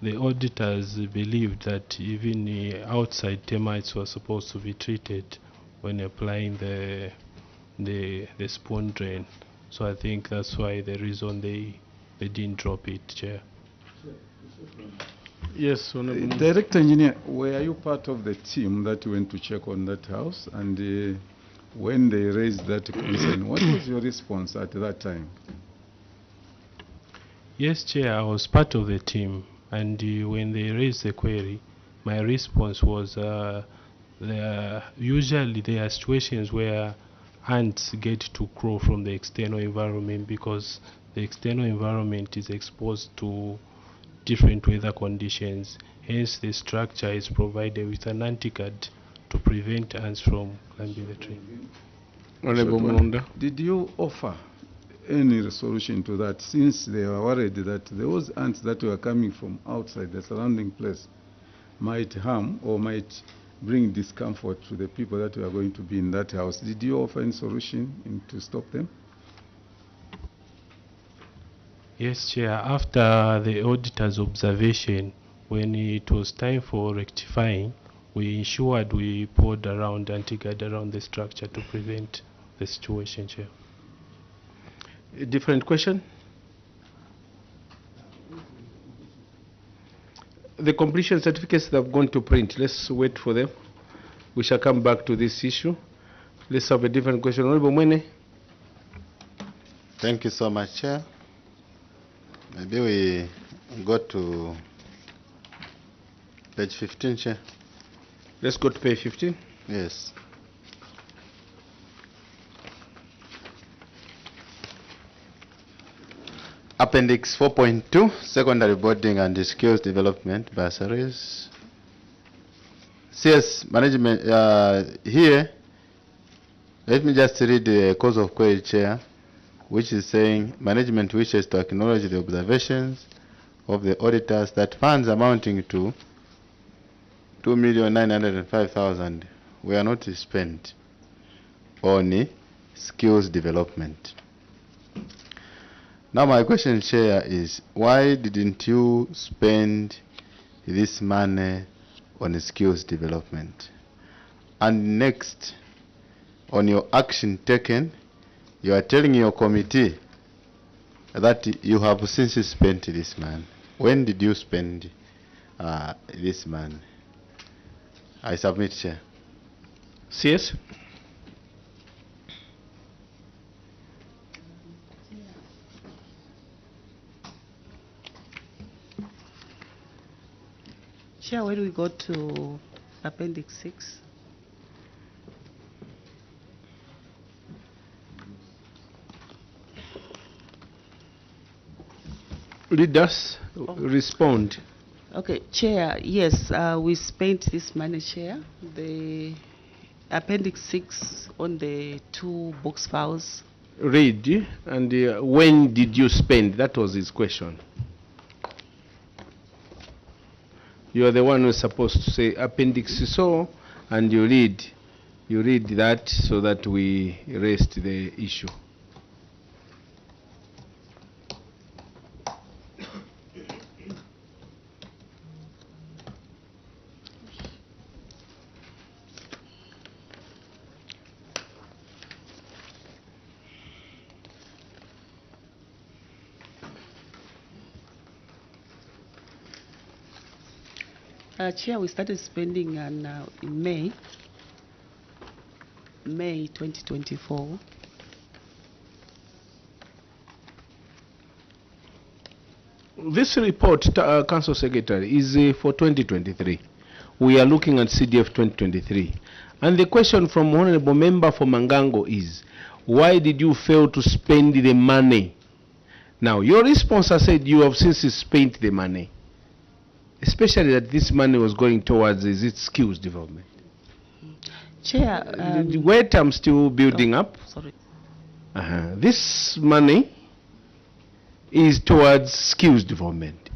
the auditors believed that even the outside termites were supposed to be treated when applying the spoon drain. So I think that's why the reason they didn't drop it, Chair. Yes, Honorable. Director Engineer, were you part of the team that went to check on that house? And when they raised that concern, what was your response at that time? Yes, Chair, I was part of the team. And when they raised the query, my response was usually there are situations where ants get to grow from the external environment because the external environment is exposed to different weather conditions. Hence, the structure is provided with an anti-guard to prevent ants from climbing the tree. Honorable Mulunda. Did you offer any solution to that, since they were worried that those ants that were coming from outside the surrounding place might harm or might bring discomfort to the people that were going to be in that house? Did you offer any solution to stop them? Yes, Chair. After the auditor's observation, when it was time for rectifying, we ensured we poured around anti-guard around the structure to prevent the situation, Chair. A different question? The completion certificates that have gone to print, let's wait for them. We shall come back to this issue. Let's have a different question. Honorable Mwene. Thank you so much, Chair. Maybe we go to page 15, Chair. Let's go to page 15. Yes. Appendix 4.2, secondary boarding and skills development bursaries. CS management, here, let me just read the cause of query, Chair, which is saying management wishes to acknowledge the observations of the auditors that funds amounting to 2,905,000 were not spent on skills development. Now my question, Chair, is why didn't you spend this money on skills development? And next, on your action taken, you are telling your committee that you have since spent this money. When did you spend this money? I submit, Chair. CS. Chair, when we go to Appendix 6. Leaders, respond. Okay, Chair, yes, we spent this money, Chair. The Appendix 6 on the 2 box files. Read, and when did you spend? That was his question. You are the one who is supposed to say appendix so, and you read that so that we rest the issue. Chair, we started spending in May 2024. This report, Council Secretary, is for 2023. We are looking at CDF 2023. And the question from Honorable Member for Mangango is, why did you fail to spend the money? Now, your response has said you have since spent the money. Especially that this money was going towards its skills development. Chair, wait, I'm still building up. Sorry. This money is towards skills development.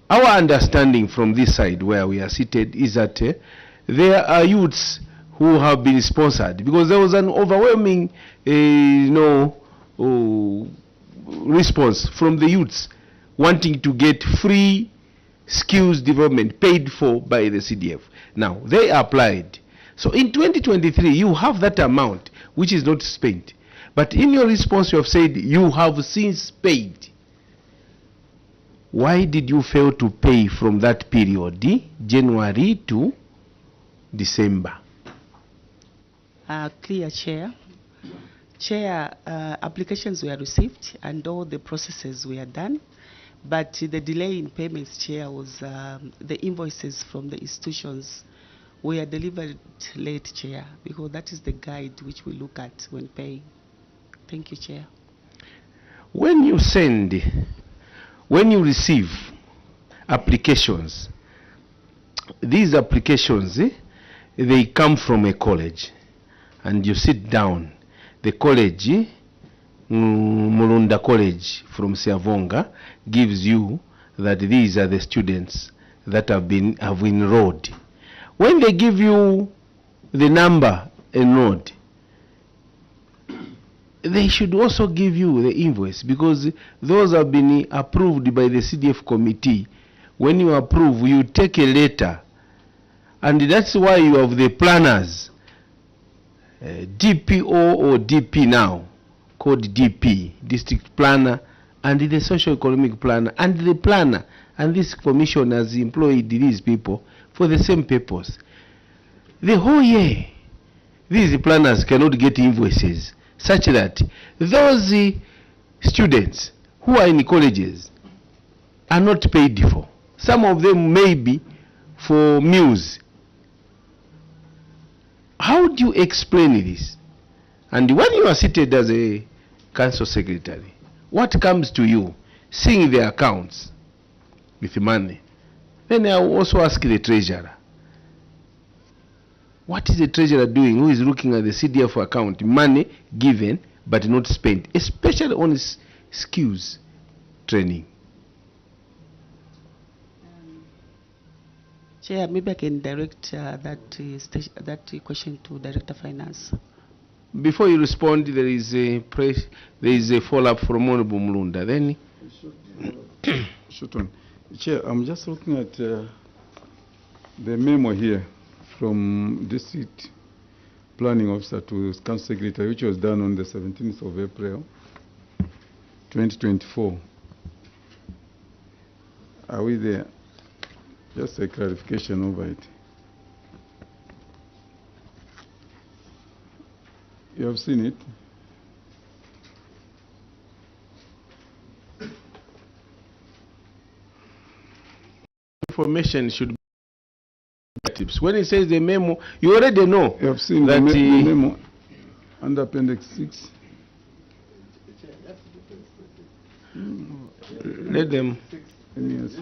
Our understanding from this side where we are seated is that there are youths who have been sponsored, because there was an overwhelming, response from the youths wanting to get free skills development paid for by the CDF. Now, they applied. So in 2023, you have that amount, which is not spent. But in your response, you have said you have since paid. Why did you fail to pay from that period, January to December? Clear, Chair. Chair, applications were received and all the processes were done, but the delay in payments, Chair, was the invoices from the institutions were delivered late, Chair, because that is the guide which we look at when paying. Thank you, Chair. When you receive applications, these applications, they come from a college, and you sit down. The college, Mulunda College from Siavonga, gives you that these are the students that have enrolled. When they give you the number enrolled, they should also give you the invoice, because those have been approved by the CDF committee. When you approve, you take a letter, and that's why you have the planners, DPO or DP now, called DP, district planner, and the socio-economic planner, and the planner, and this commission has employed these people for the same purpose. The whole year, these planners cannot get invoices, such that those students who are in colleges are not paid for. Some of them may be for meals. How do you explain this? And when you are seated as a council secretary, what comes to you, seeing the accounts with money? Then I will also ask the treasurer. What is the treasurer doing who is looking at the CDF account, money given but not spent, especially on skills training? Chair, maybe I can direct that question to Director Finance. Before you respond, there is a follow-up from Honorable Mulunda. Then, Shooton. Chair, I'm just looking at the memo here from District Planning Officer to Council Secretary, which was done on the 17th of April, 2024. Are we there? Just a clarification over it. You have seen it? Information should be tips. When it says the memo, you already know. You have seen that the memo under Appendix 6. Let them. Yes.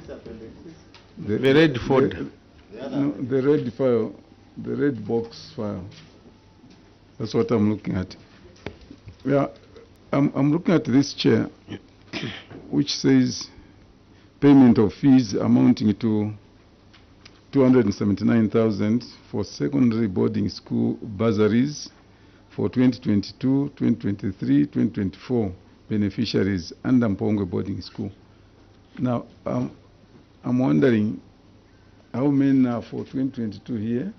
The red folder. No, the red file, the red box file. That's what I'm looking at. Yeah, I'm looking at this chair, which says payment of fees amounting to 279,000 for secondary boarding school bursaries for 2022, 2023, 2024 beneficiaries under Mpongwe boarding school. Now, I'm wondering how many are for 2022 here,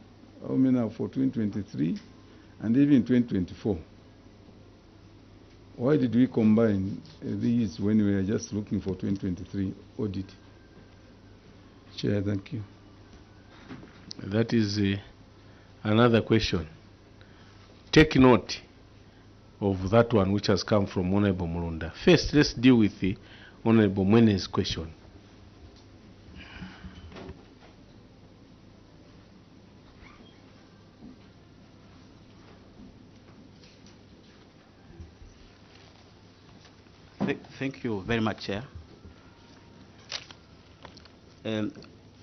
how many are for 2023, and even 2024. Why did we combine these when we were just looking for 2023 audit? Chair, thank you. That is another question. Take note of that one which has come from Honorable Mulunda. First, let's deal with the Honorable Mwene's question. Thank you very much, Chair.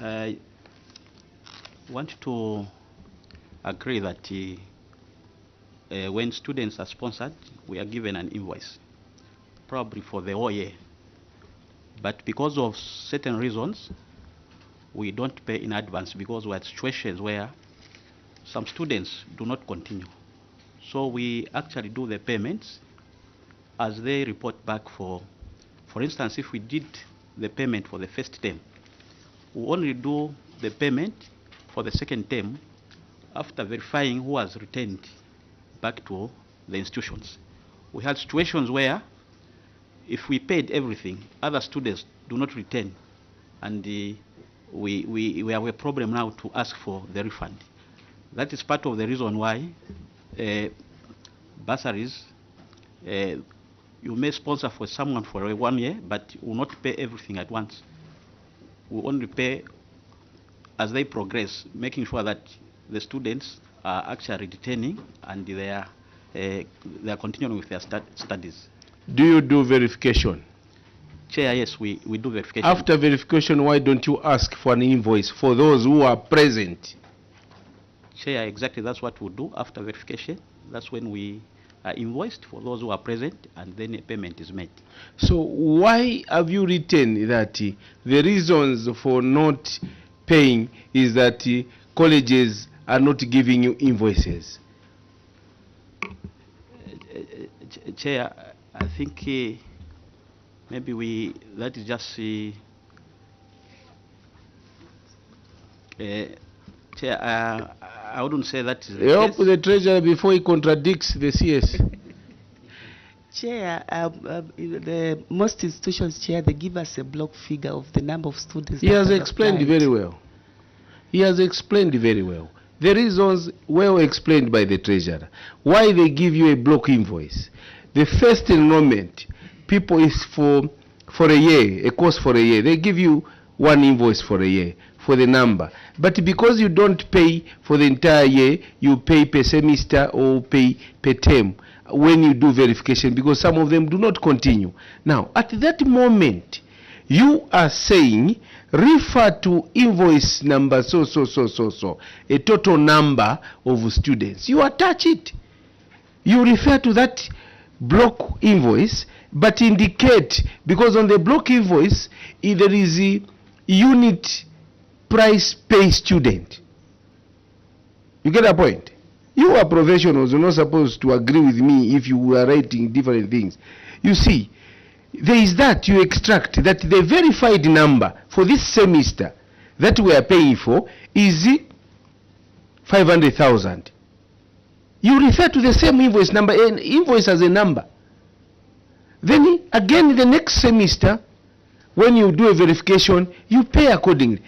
I want to agree that when students are sponsored, we are given an invoice, probably for the whole year. But because of certain reasons, we don't pay in advance because we have situations where some students do not continue. So we actually do the payments as they report back for instance, if we did the payment for the first term, we only do the payment for the second term after verifying who has returned back to the institutions. We had situations where if we paid everything, other students do not return, and we have a problem now to ask for the refund. That is part of the reason why bursaries, you may sponsor for someone for 1 year, but will not pay everything at once. We only pay as they progress, making sure that the students are actually returning and they are continuing with their studies. Do you do verification? Chair, yes, we do verification. After verification, why don't you ask for an invoice for those who are present? Chair, exactly that's what we do after verification. That's when we are invoiced for those who are present, and then a payment is made. So why have you written that the reasons for not paying is that colleges are not giving you invoices? Chair, I think maybe that is just Chair, I wouldn't say that is the Help case. the treasurer before he contradicts the CS. Chair, the most institutions, Chair, they give us a block figure of the number of students. He has explained very well. He has explained very well. The reasons well explained by the treasurer. Why they give you a block invoice. The first enrollment, people is for a year, a course for a year. They give you one invoice for a year, for the number. But because you don't pay for the entire year, you pay per semester or pay per term when you do verification, because some of them do not continue. Now, at that moment, you are saying, refer to invoice number so, a total number of students. You attach it. You refer to that block invoice, but indicate, because on the block invoice, there is a unit price per student. You get a point? You are professionals, you're not supposed to agree with me if you are writing different things. You see, there is that you extract that the verified number for this semester that we are paying for is 500,000. You refer to the same invoice number, and invoice as a number. Then again the next semester, when you do a verification, you pay accordingly.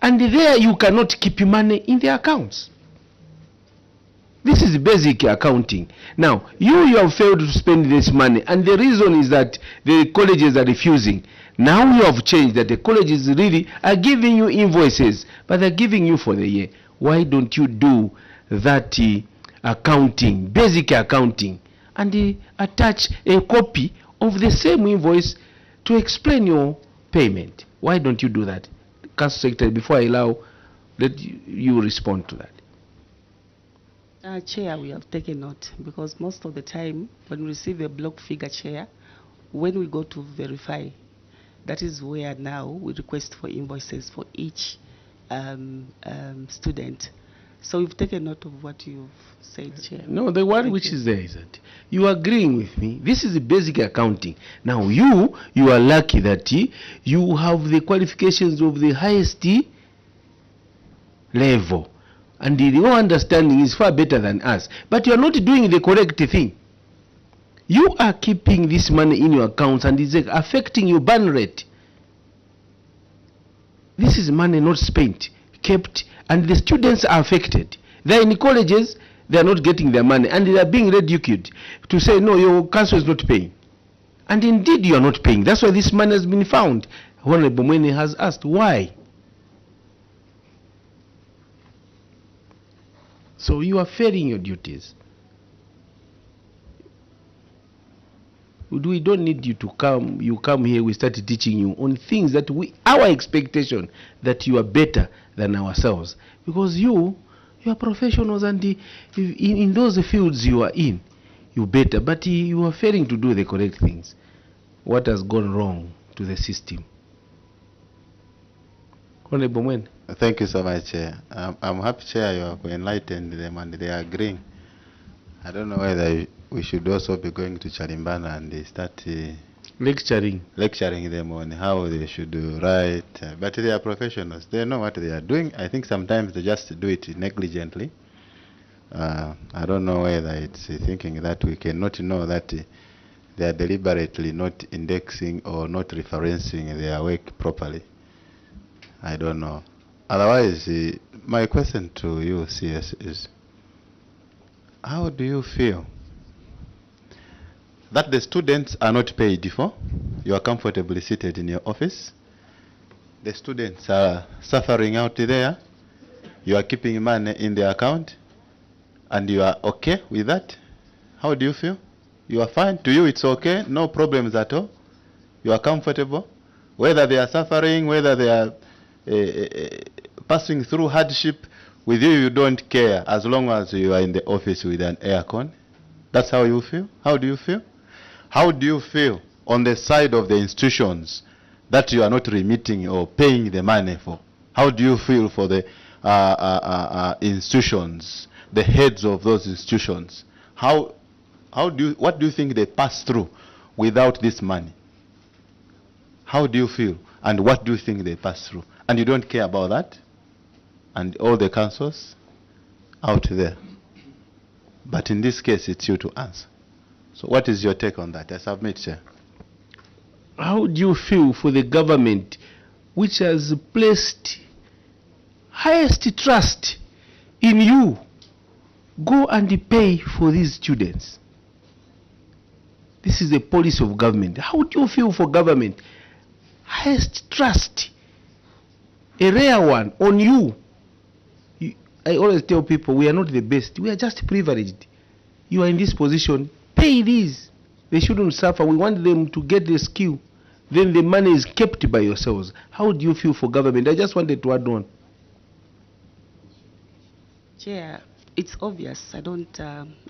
And there you cannot keep money in the accounts. This is basic accounting. Now, you have failed to spend this money, and the reason is that the colleges are refusing. Now you have changed that the colleges really are giving you invoices, but they're giving you for the year. Why don't you do that accounting, basic accounting, and attach a copy of the same invoice to explain your payment? Why don't you do that? Council Secretary, before I allow, let you respond to that. Chair, we have taken note, because most of the time when we receive a block figure, Chair, when we go to verify, that is where now we request for invoices for each student. So we've taken note of what you've said, Chair. No, the one which is there is that you are agreeing with me. This is the basic accounting. Now you are lucky that you have the qualifications of the highest level, and your understanding is far better than us. But you are not doing the correct thing. You are keeping this money in your accounts, and it's affecting your burn rate. This is money not spent, kept, and the students are affected. They're in colleges, they're not getting their money, and they are being ridiculed to say, no, your council is not paying. And indeed you are not paying. That's why this money has been found. Honorable Mpongwe has asked, why? So you are failing your duties. We don't need you to come. You come here, we start teaching you on things that our expectation that you are better than ourselves. Because you are professionals, and in those fields you are in, you're better. But you are failing to do the correct things. What has gone wrong to the system? Honorable Mpongwe. Thank you so much, Chair. I'm happy, Chair, you have enlightened them and they are agreeing. I don't know whether we should also be going to Chalimbana and start lecturing them on how they should write. But they are professionals. They know what they are doing. I think sometimes they just do it negligently. I don't know whether it's thinking that we cannot know that they are deliberately not indexing or not referencing their work properly. I don't know. Otherwise, my question to you, CS, is how do you feel that the students are not paid for? You are comfortably seated in your office. The students are suffering out there. You are keeping money in their account. And you are okay with that? How do you feel? You are fine? To you it's okay? No problems at all? You are comfortable? Whether they are suffering, whether they are passing through hardship, with you, you don't care as long as you are in the office with an aircon. That's how you feel? How do you feel? How do you feel on the side of the institutions that you are not remitting or paying the money for? How do you feel for the institutions, the heads of those institutions? What do you think they pass through without this money? How do you feel? And what do you think they pass through? And you don't care about that? And all the councils out there. But in this case, it's you to answer. So what is your take on that? I submit, Chair. How do you feel for the government which has placed highest trust in you? Go and pay for these students. This is the policy of government. How do you feel for government? Highest trust, a rare one, on you. I always tell people, we are not the best. We are just privileged. You are in this position. Pay these. They shouldn't suffer. We want them to get the skill. Then the money is kept by yourselves. How do you feel for government? I just wanted to add on. Chair, it's obvious. I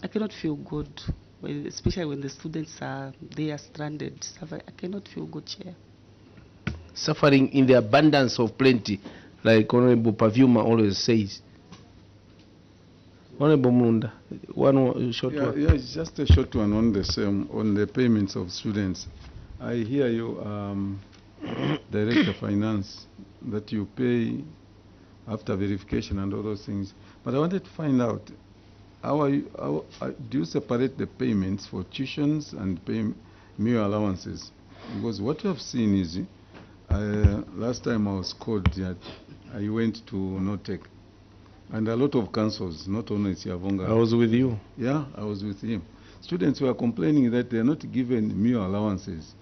cannot feel good, especially when the students are there stranded. I cannot feel good, Chair. Suffering in the abundance of plenty, like Honorable Pavuma always says. Honorable Munda, one short one. Yeah, it's just a short one on the payments of students. I hear you, Director Finance, that you pay after verification and all those things. But I wanted to find out, do you separate the payments for tuitions and meal allowances? Because what you have seen is, last time I was called that I went to Notec, and a lot of councils, not only Siavonga. I was with you. Yeah, I was with him. Students were complaining that they are not given meal allowances.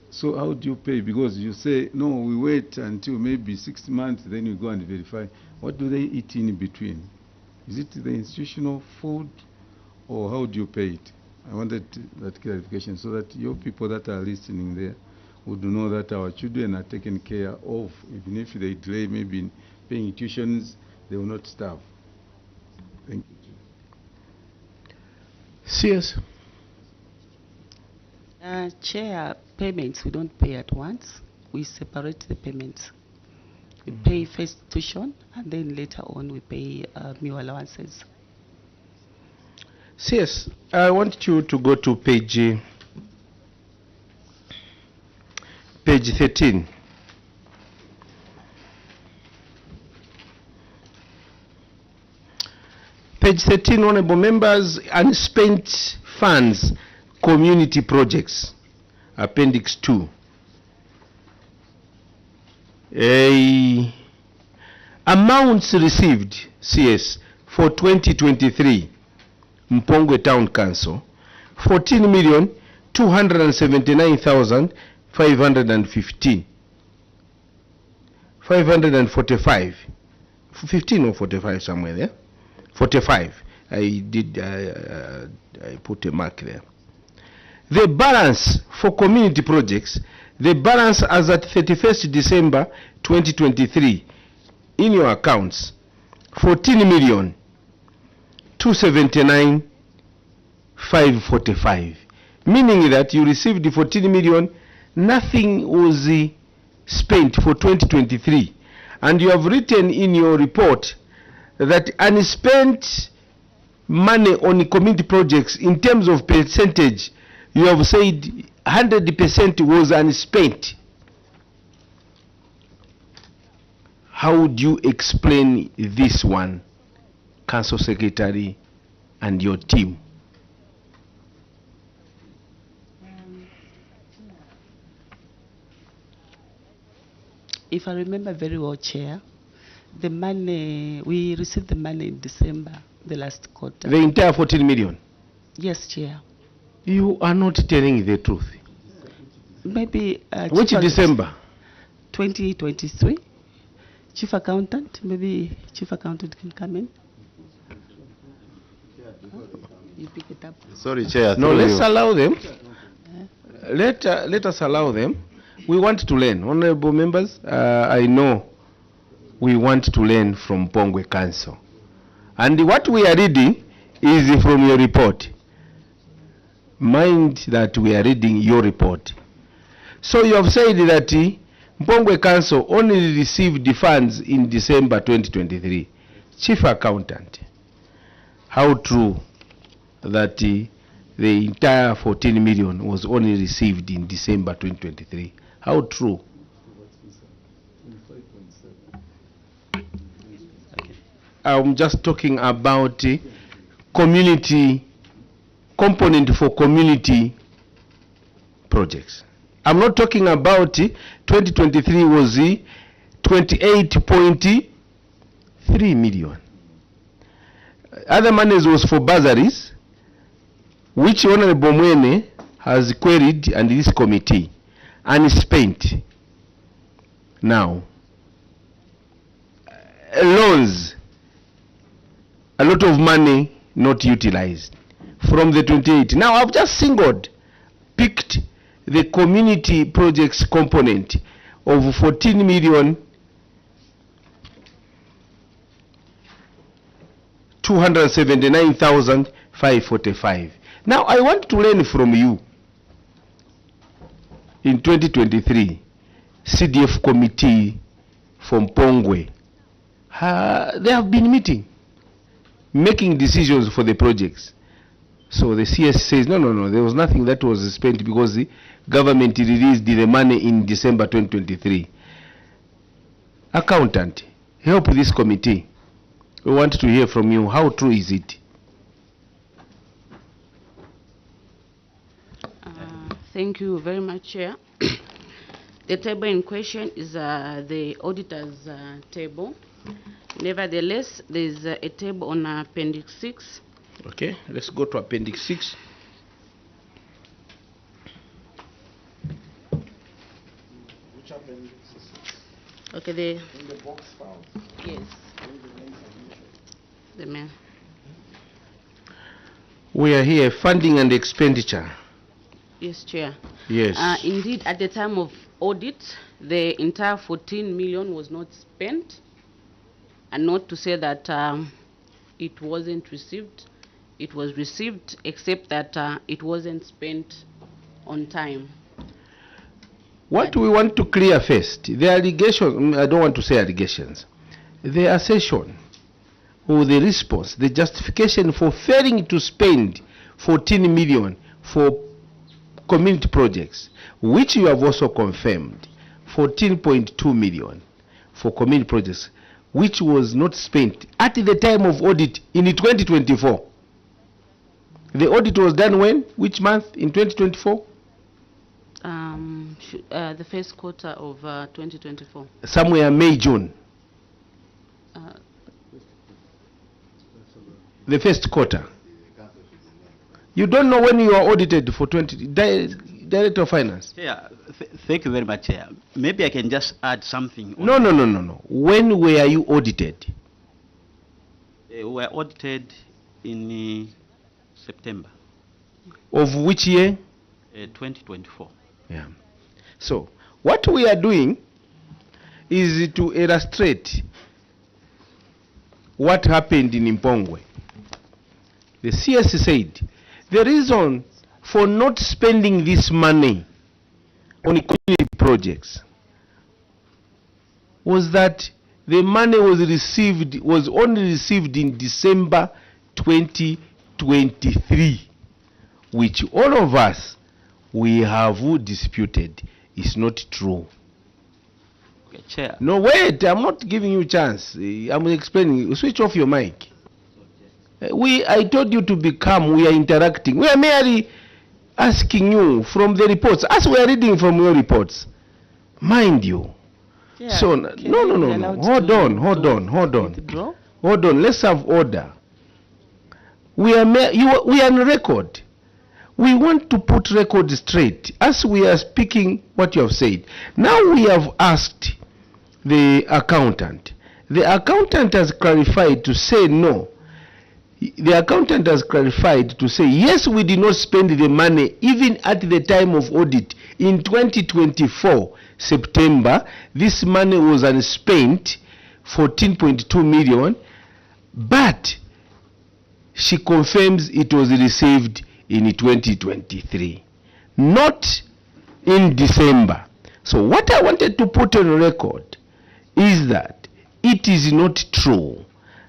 So how do you pay? Because you say, no, we wait until maybe 6 months, then you go and verify. What do they eat in between? Is it the institutional food, or how do you pay it? I wanted that clarification so that your people that are listening there would know that our children are taken care of. Even if they delay maybe in paying tuitions, they will not starve. Thank you. Yes. Chair, payments we don't pay at once. We separate the payments. We pay first tuition, and then later on we pay meal allowances. Yes, I want you to go to page 13. Page 13, honorable members, unspent funds, community projects, appendix 2. Amounts received, CS, for 2023, Mpongwe Town Council, 14,279,515. 545. 15 or 45 somewhere there. 45. I put a mark there. The balance for community projects, the balance as at 31st December 2023 in your accounts, 14,279,545. Meaning that you received the 14 million, nothing was spent for 2023. And you have written in your report that unspent money on community projects, in terms of percentage, you have said 100% was unspent. How would you explain this one, Council Secretary and your team? If I remember very well, Chair, the money, we received the money in December, the last quarter. The entire 14 million? Yes, Chair. You are not telling the truth. Maybe... Which December? 2023. Chief Accountant, maybe Chief Accountant can come in. You pick it up. Sorry, Chair. No, let's allow them. Let us allow them. We want to learn. Honorable members, I know we want to learn from Mpongwe Council. And what we are reading is from your report. Mind that we are reading your report. So you have said that Mpongwe Council only received the funds in December 2023. Chief Accountant, how true that the entire 14 million was only received in December 2023? How true? I'm just talking about community component for community projects. I'm not talking about 2023 was 28.3 million. Other monies was for bursaries, which Honorable Mwene has queried and this committee, and spent. Now, loans, a lot of money not utilized from the 28. Now, I've just picked the community projects component of 14 million 279,545. Now I want to learn from you. In 2023, CDF committee from Mpongwe, they have been meeting, making decisions for the projects. So the CS says, no, there was nothing that was spent because the government released the money in December 2023. Accountant, help this committee. We want to hear from you. How true is it? Thank you very much, Chair. The table in question is the auditor's table. Nevertheless, there is a table on Appendix 6. Okay, let's go to Appendix 6. Which appendix? Okay, In the box file. yes, the main. We are here, funding and expenditure. Yes, Chair. Yes. Indeed, at the time of audit, the entire 14 million was not spent, and not to say that it wasn't received. It was received, except that it wasn't spent on time. What we want to clear first, the allegation, I don't want to say allegations, the assertion or the response, the justification for failing to spend 14 million for community projects, which you have also confirmed, 14.2 million for community projects, which was not spent at the time of audit in 2024. The audit was done when? Which month in 2024? The first quarter of 2024. Somewhere May, June. The first quarter. You don't know when you are audited for Director of Finance? Chair, thank you very much, Chair. Maybe I can just add something. No. When were you audited? We were audited in September. Of which year? 2024. Yeah. So, what we are doing is to illustrate what happened in Mpongwe. The CS said, the reason for not spending this money on community projects was that the money was only received in December 2023, which all of us, we have disputed is not true. Okay, Chair. No, wait, I'm not giving you a chance. I'm explaining. Switch off your mic. I told you to be calm. We are interacting. We are merely asking you from the reports, as we are reading from your reports. Mind you. Yeah, So, no. Hold on. Let's have order. We are on record. We want to put record straight as we are speaking what you have said. Now we have asked the accountant. The accountant has clarified to say no. The accountant has clarified to say yes, we did not spend the money even at the time of audit in 2024 September. This money was unspent, 14.2 million, but she confirms it was received in 2023, not in December. So what I wanted to put on record is that it is not true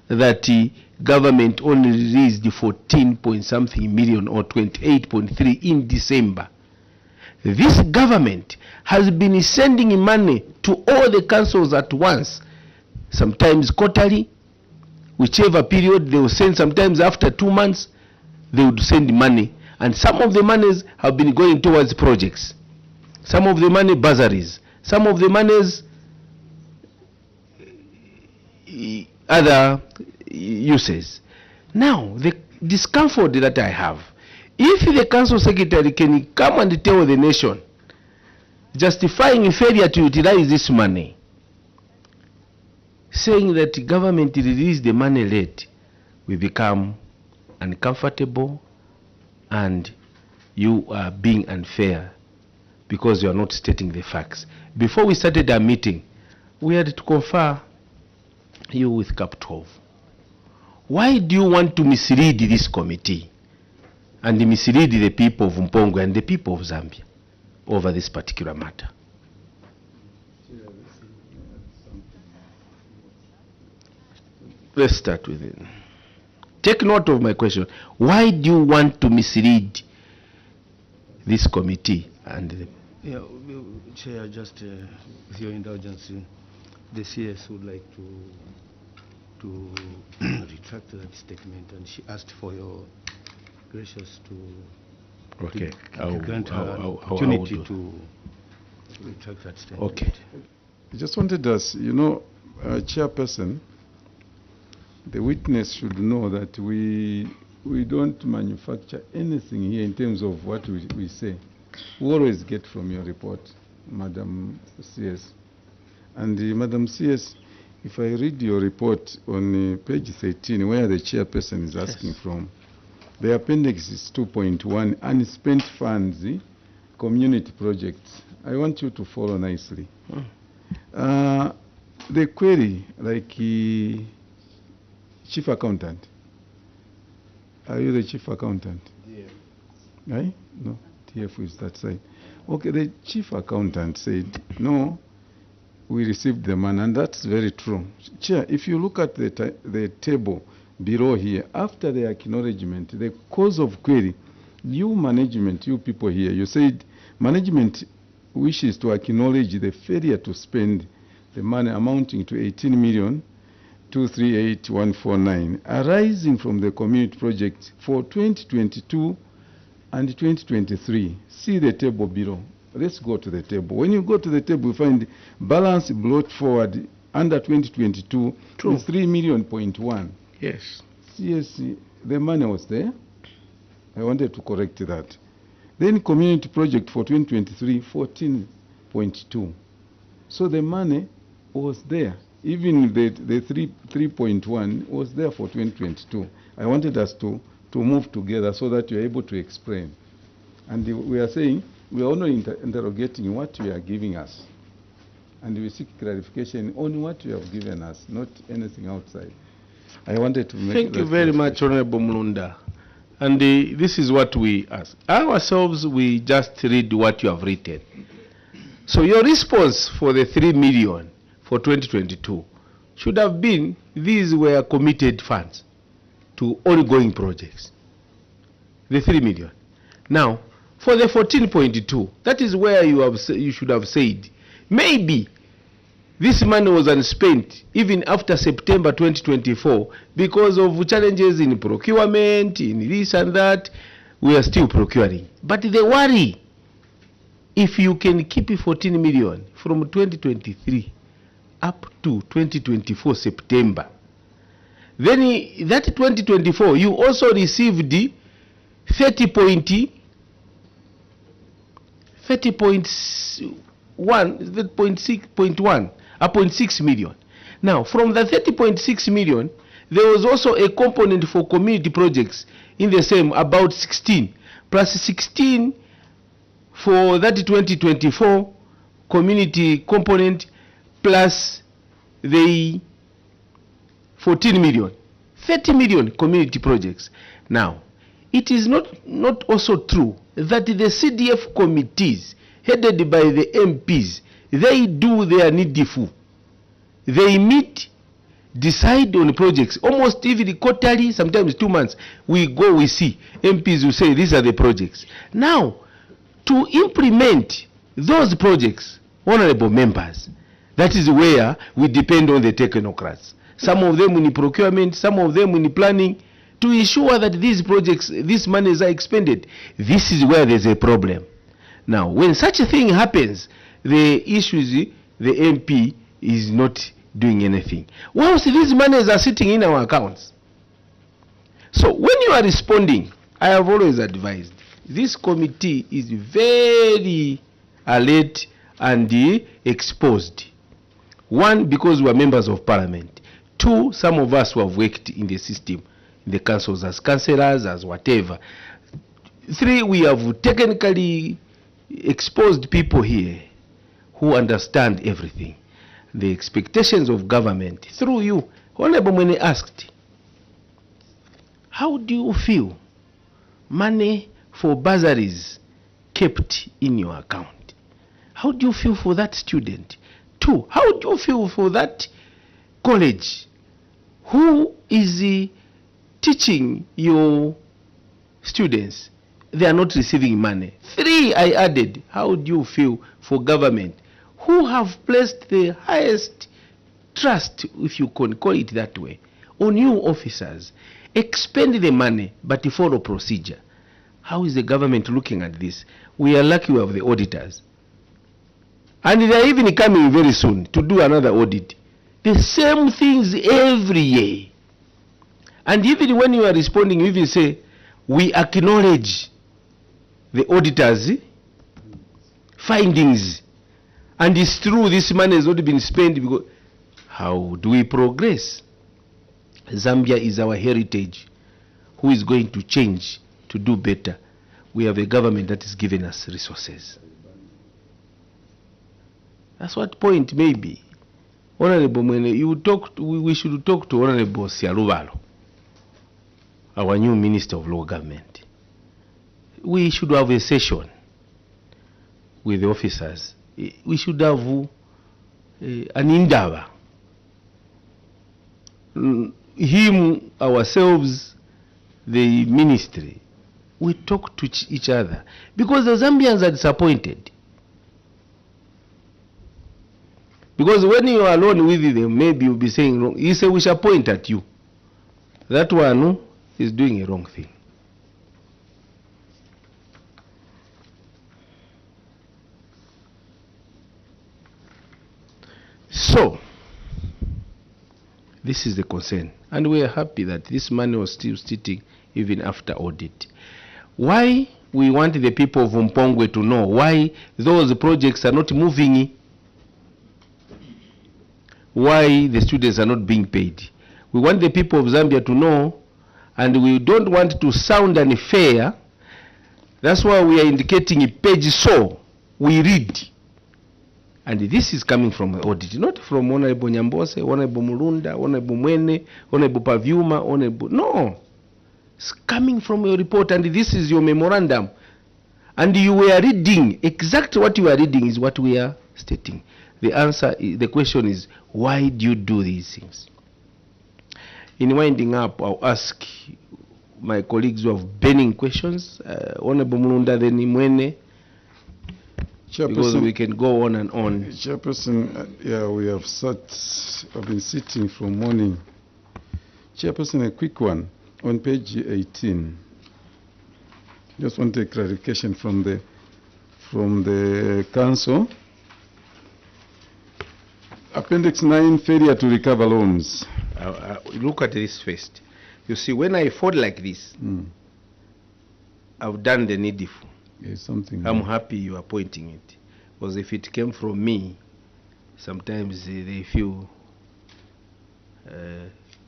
that the government only released the 14 point something million or 28.3 in December. This government has been sending money to all the councils at once, sometimes quarterly, whichever period they will send. Sometimes after 2 months they would send money, and some of the monies have been going towards projects, some of the money bursaries, some of the monies other uses. Now the discomfort that I have, if the council secretary can come and tell the nation justifying failure to utilize this money, saying that the government released the money late, we become uncomfortable and you are being unfair because you are not stating the facts. Before we started our meeting, we had to confer you with Cap 12. Why do you want to mislead this committee and mislead the people of Mpongwe and the people of Zambia over this particular matter? Let's start with it. Take note of my question. Why do you want to mislead this committee and the... Yeah, Chair, just with your indulgence, the CS would like to retract that statement, and she asked for your gracious to grant her an opportunity to retract that statement. Okay. I just wanted us, chairperson, the witness should know that we don't manufacture anything here in terms of what we say. We always get from your report, Madam CS. And Madam CS, if I read your report on page 13, where the chairperson is asking from, the appendix is 2.1, unspent funds, community projects. I want you to follow nicely. The query, like chief accountant. Are you the chief accountant? Yeah. Right? No, TF is that side. Okay, the chief accountant said, no, we received the money, and that's very true. Chair, if you look at the table below here, after the acknowledgement, the cause of query, you management, you people here, you said management wishes to acknowledge the failure to spend the money amounting to 18,238,149 arising from the community project for 2022 and 2023. See the table below. Let's go to the table. When you go to the table, you find balance brought forward under 2022 is 3 million.1. Yes. CSC, the money was there. I wanted to correct that. Then community project for 2023, 14.2. So the money was there. Even the 3.1 was there for 2022. I wanted us to move together so that you are able to explain. And we are saying, we are only interrogating what you are giving us. And we seek clarification on what you have given us, not anything outside. I wanted to make... Thank you very much, Honorable Mulunda. And this is what we ask. Ourselves, we just read what you have written. So your response for the 3 million for 2022 should have been these were committed funds to ongoing projects. The 3 million. Now, for the 14.2, that is where you should have said, maybe this money was unspent even after September 2024 because of challenges in procurement, in this and that. We are still procuring. But the worry, if you can keep 14 million from 2023 up to 2024 September, then that 2024 you also received 30.6 million. Now, from the 30.6 million, there was also a component for community projects in the same, about 16, plus 16 for that 2024 community component, plus the 14 million, 30 million community projects. Now, it is not also true that the CDF committees headed by the MPs, they do their needful. They meet, decide on projects, almost even quarterly, sometimes 2 months. We go, we see. MPs will say, these are the projects. Now, to implement those projects, honorable members, that is where we depend on the technocrats. Some of them in procurement, some of them in planning, to ensure that these projects, these monies are expended. This is where there's a problem. Now, when such a thing happens, the issue is the MP is not doing anything, whilst these monies are sitting in our accounts. So when you are responding, I have always advised, this committee is very alert and exposed. One, because we are members of parliament. Two, some of us who have worked in the system, in the councils as councillors, as whatever. Three, we have technically exposed people here who understand everything. The expectations of government, through you, Honorable Mwene asked, how do you feel money for bursaries kept in your account? How do you feel for that student? Two, how do you feel for that college who is teaching your students? They are not receiving money. Three, I added, how do you feel for government who have placed the highest trust, if you can call it that way, on you officers? Expend the money, but follow procedure. How is the government looking at this? We are lucky we have the auditors. And they are even coming very soon to do another audit. The same things every year. And even when you are responding, you even say, we acknowledge the auditors' findings. And it's true, this money has not been spent. Because how do we progress? Zambia is our heritage. Who is going to change to do better? We have a government that is giving us resources. That's what point maybe. Honorable Mwene, we should talk to Honorable Sialubalo, our new Minister of Law Government. We should have a session with the officers. We should have an indaba. Him, ourselves, the ministry. We talk to each other. Because the Zambians are disappointed. Because when you are alone with them, maybe you'll be saying wrong. He said, we shall point at you. That one is doing a wrong thing. So, this is the concern. And we are happy that this money was still sitting even after audit. Why we want the people of Mpongwe to know why those projects are not moving, why the students are not being paid. We want the people of Zambia to know, and we don't want to sound unfair. That's why we are indicating a page so we read. And this is coming from the audit, not from Honorable Nyambose, Honorable Mulunda, Honorable Mwene, Honorable Pavyuma, Honorable... No. It's coming from your report, and this is your memorandum. And you were reading, exactly what you are reading is what we are stating. the question is, why do you do these things? In winding up, I'll ask my colleagues who have burning questions, Honorable Mulunda, then Imwene, because we can go on and on. Chairperson, yeah, I've been sitting from morning. Chairperson, a quick one. On page 18, just want a clarification from the council. Appendix 9, failure to recover loans. Look at this first. You see, when I fold like this, I've done the needful. Something I'm happy you are pointing it. Because if it came from me, sometimes they feel,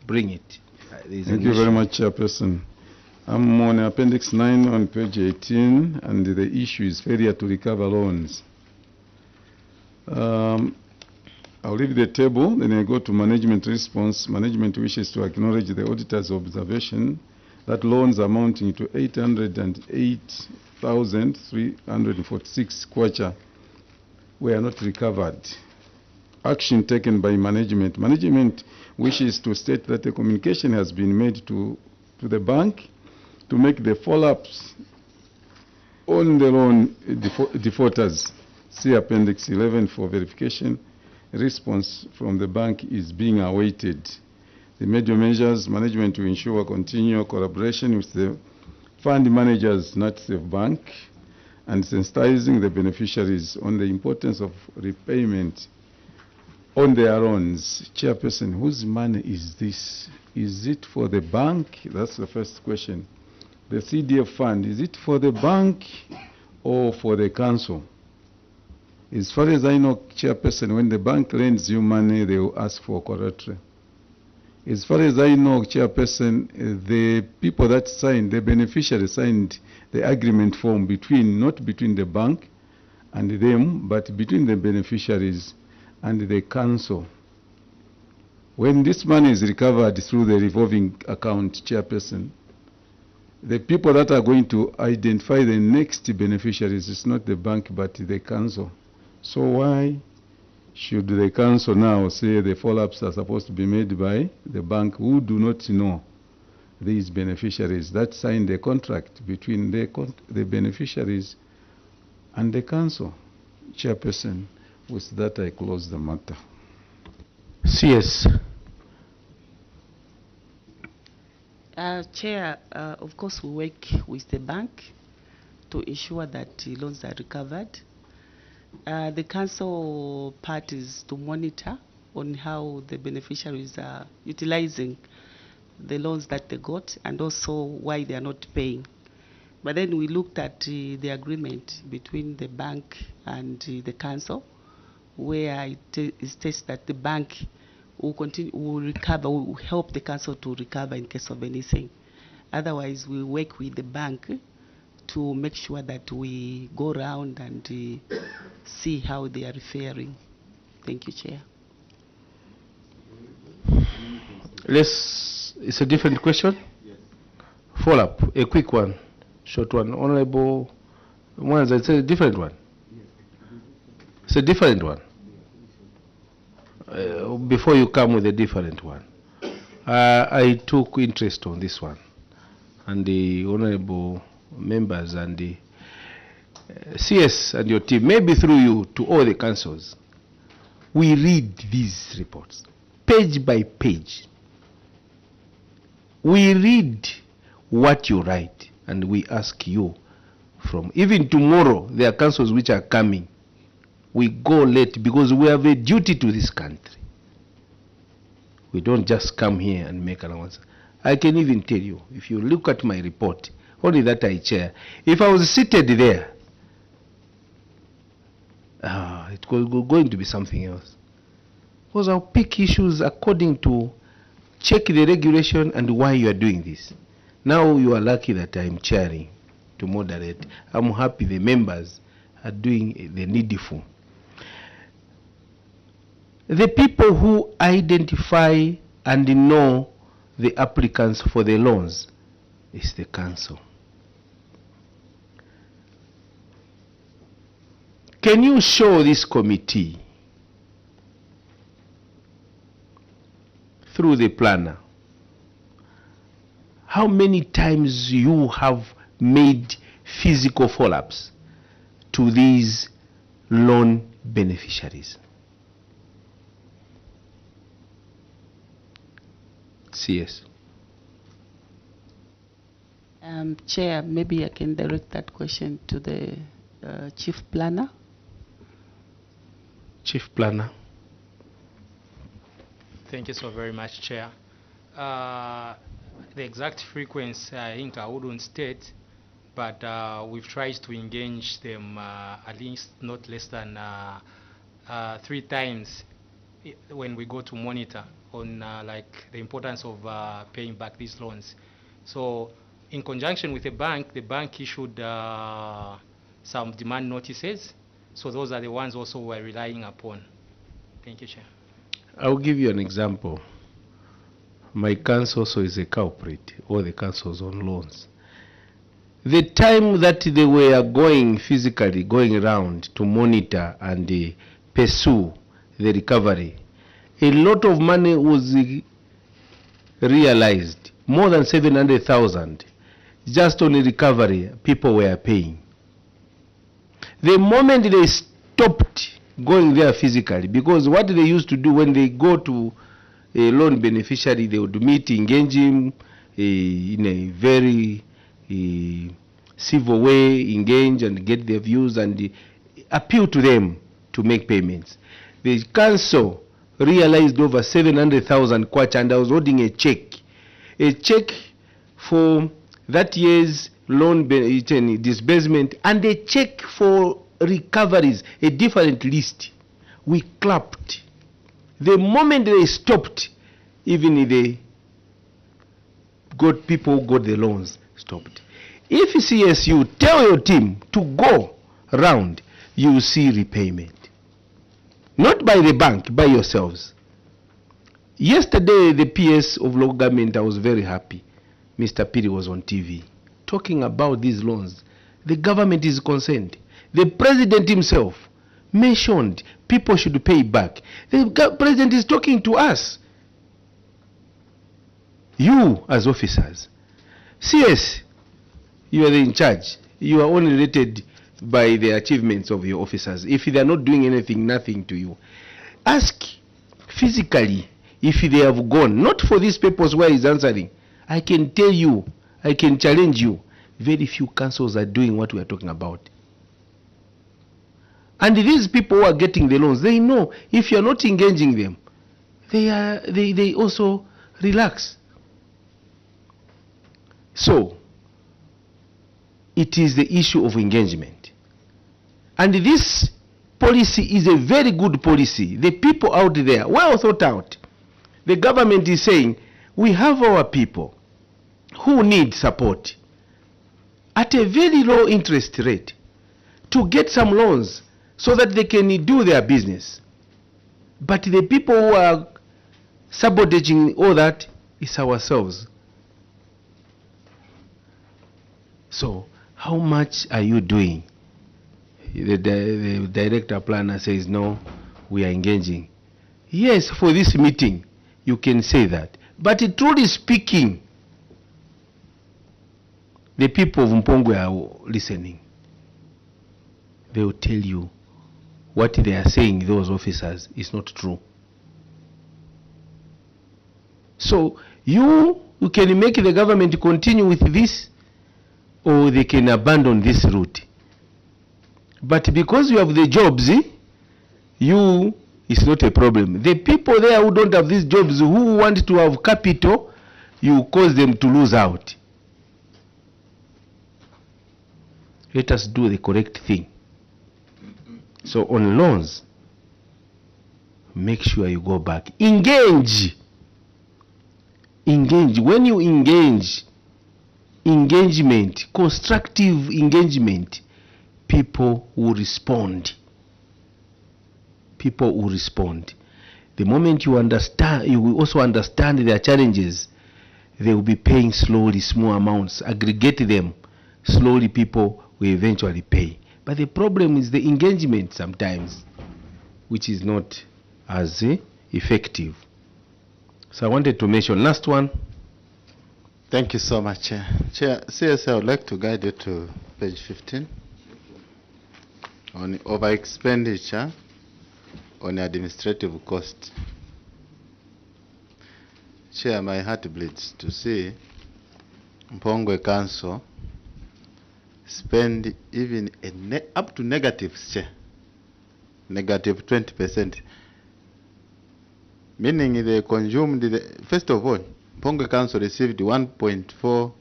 bring it. Thank you very much, Chairperson. I'm on Appendix 9 on page 18, and the issue is failure to recover loans. I'll leave the table, then I go to management response. Management wishes to acknowledge the auditor's observation that loans amounting to 808,346 kwacha were not recovered. Action taken by management. Management wishes to state that the communication has been made to the bank to make the follow-ups on the loan defaulters. See Appendix 11 for verification. Response from the bank is being awaited. The major measures management to ensure continual collaboration with the fund managers, NatSafe Bank, and sensitizing the beneficiaries on the importance of repayment on their loans. Chairperson, whose money is this? Is it for the bank? That's the first question. The CDF fund, is it for the bank or for the council? As far as I know, Chairperson, when the bank lends you money, they will ask for collateral. As far as I know, Chairperson, the people that signed, the beneficiary signed the agreement form not between the bank and them, but between the beneficiaries and the council. When this money is recovered through the revolving account, Chairperson, the people that are going to identify the next beneficiaries is not the bank, but the council. So why should the council now say the follow-ups are supposed to be made by the bank who do not know these beneficiaries that signed the contract between the beneficiaries and the council? Chairperson, with that I close the matter. CS. Chair, of course we work with the bank to ensure that loans are recovered. The council part is to monitor on how the beneficiaries are utilizing the loans that they got and also why they are not paying. But then we looked at the agreement between the bank and the council, where it states that the bank will recover, will help the council to recover in case of anything. Otherwise, we work with the bank to make sure that we go around and see how they are referring. Thank you, Chair. It's a different question? Yes. Follow-up, a quick one, short one. Honorable Mwanza, it's a different one. It's a different one. Before you come with a different one, I took interest on this one, and the honorable members and the CS and your team, maybe through you to all the councils, we read these reports page by page. We read what you write and we ask you from. Even tomorrow, there are councils which are coming. We go late because we have a duty to this country. We don't just come here and make allowance. I can even tell you, if you look at my report, only that I chair, if I was seated there, it was going to be something else. Because I'll pick issues according to, check the regulation and why you are doing this. Now you are lucky that I'm chairing to moderate. I'm happy the members are doing the needful. The people who identify and know the applicants for the loans is the council. Can you show this committee through the planner, how many times you have made physical follow-ups to these loan beneficiaries? CS. Chair, maybe I can direct that question to the Chief Planner. Chief Planner. Thank you so very much, Chair. The exact frequency, I think I wouldn't state, but we've tried to engage them at least not less than 3 times when we go to monitor on like the importance of paying back these loans. So in conjunction with the bank issued some demand notices. So those are the ones also we're relying upon. Thank you, Chair. I'll give you an example. My council also is a culprit, all the councils on loans. The time that they were going physically, going around to monitor and pursue the recovery, a lot of money was realized, more than 700,000. Just on the recovery, people were paying. The moment they stopped going there physically, because what they used to do when they go to a loan beneficiary, they would meet, engage him in a very civil way, engage and get their views and appeal to them to make payments. The council realized over 700,000 kwacha, and I was holding a check for that year's loan disbursement and a check for recoveries, a different list. We clapped. The moment they stopped, even the people who got the loans stopped. If CSU tell your team to go round, you will see repayment. Not by the bank, by yourselves. Yesterday, the PS of local government, I was very happy. Mr. Piri was on TV talking about these loans. The government is concerned. The president himself mentioned people should pay back. The president is talking to us. You as officers. CS, you are in charge. You are only rated by the achievements of your officers. If they are not doing anything, nothing to you. Ask physically if they have gone. Not for these papers where he's answering. I can tell you, I can challenge you, very few councils are doing what we are talking about. And these people who are getting the loans, they know if you are not engaging them, they also relax. So, it is the issue of engagement. And this policy is a very good policy. The people out there, well thought out. The government is saying, we have our people who need support at a very low interest rate to get some loans so that they can do their business. But the people who are sabotaging all that is ourselves. So, how much are you doing? The director planner says, no, we are engaging. Yes, for this meeting, you can say that. But truly speaking, the people of Mpongwe are listening. They will tell you what they are saying, those officers, is not true. So you can make the government continue with this, or they can abandon this route. But because you have the jobs, it's not a problem. The people there who don't have these jobs, who want to have capital, you cause them to lose out. Let us do the correct thing. So on loans, make sure you go back. Engage. Engage. When you engage, engagement, constructive engagement, people will respond. People will respond. The moment you understand, you will also understand their challenges. They will be paying slowly, small amounts. Aggregate them. Slowly people will eventually pay. But the problem is the engagement sometimes, which is not as effective. So I wanted to mention last one. Thank you so much, Chair. Chair, CS, I would like to guide you to page 15 on over expenditure on administrative cost. Chair, my heart bleeds to see Mpongwe Council spend even up to negatives, Chair. Negative 20%. Meaning they consumed, first of all, Mpongwe Council received 1.4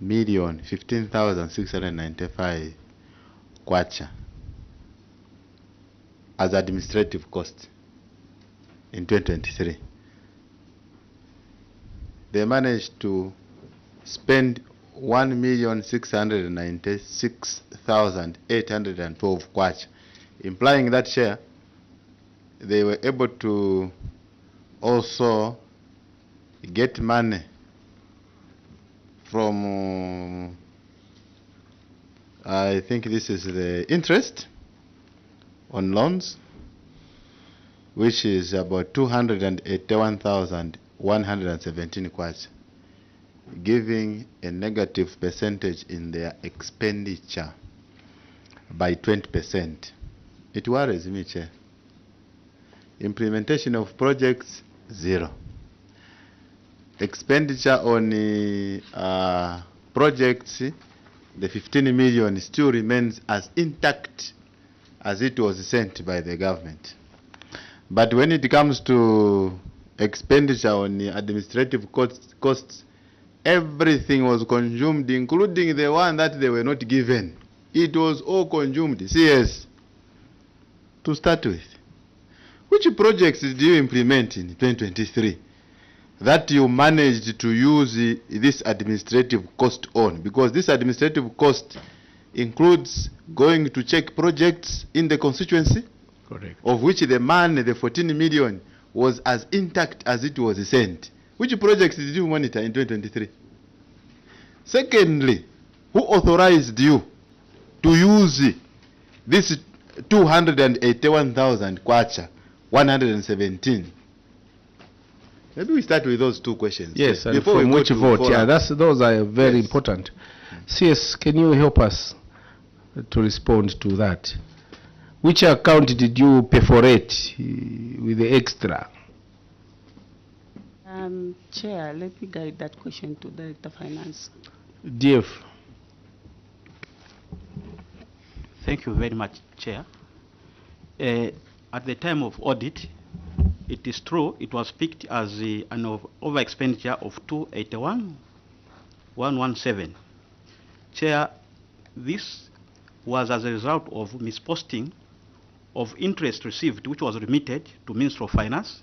million 15,695 kwacha as administrative cost in 2023. They managed to spend 1,696,812 kwacha, implying that share they were able to also get money from I think this is the interest on loans, which is about 281,117 kwacha, giving a negative percentage in their expenditure by 20%. It worries me, Chair. Implementation of projects, 0. Expenditure on projects, the 15 million still remains as intact as it was sent by the government. But when it comes to expenditure on administrative costs, everything was consumed, including the one that they were not given. It was all consumed. CS, to start with, which projects did you implement in 2023 that you managed to use this administrative cost on? Because this administrative cost includes going to check projects in the constituency, correct, of which the money, the 14 million, was as intact as it was sent. Which projects did you monitor in 2023? Secondly, who authorized you to use this 281,000 kwacha 117? Maybe we start with those two questions. Yes, and from which vote? Yeah, those are very important. CS, can you help us to respond to that? Which account did you perforate with the extra? Chair, let me guide that question to Director of Finance. DF. Thank you very much, Chair. At the time of audit, it is true it was picked as an over expenditure of 281,117. Chair, this was as a result of misposting of interest received, which was remitted to Ministry of Finance,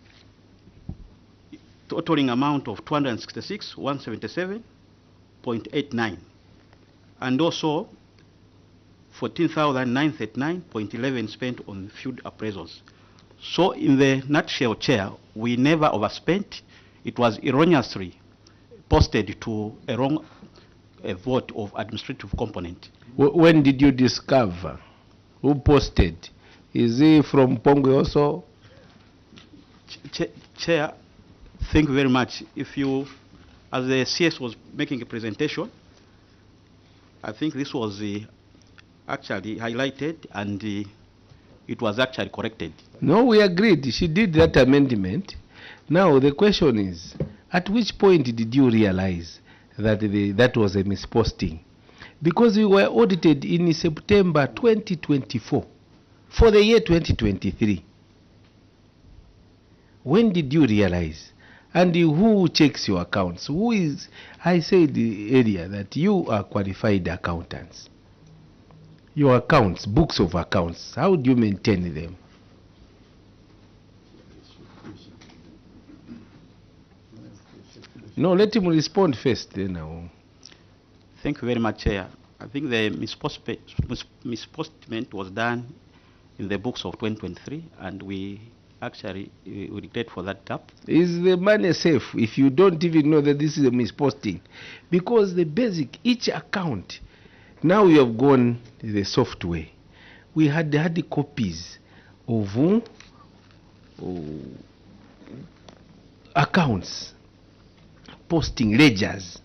totaling amount of 266,177.89, and also 14,939.11 spent on field appraisals. So in the nutshell, Chair, we never overspent. It was erroneously posted to a wrong vote of administrative component. When did you discover? Who posted? Is he from Mpongwe also? Chair, thank you very much. If you, as the CS was making a presentation, I think this was actually highlighted and it was actually corrected. No, we agreed. She did that amendment. Now the question is, at which point did you realize that that was a misposting? Because we were audited in September 2024 for the year 2023. When did you realize? And who checks your accounts? Who is? I said earlier that you are qualified accountants. Your accounts, books of accounts, how do you maintain them? No, let him respond first. Then Thank you very much, Chair. I think the misposting was done in the books of 2023, and we actually we regret for that gap. Is the money safe if you don't even know that this is a misposting? Because the basic, each account, now we have gone the software. We had the copies of accounts, posting ledgers.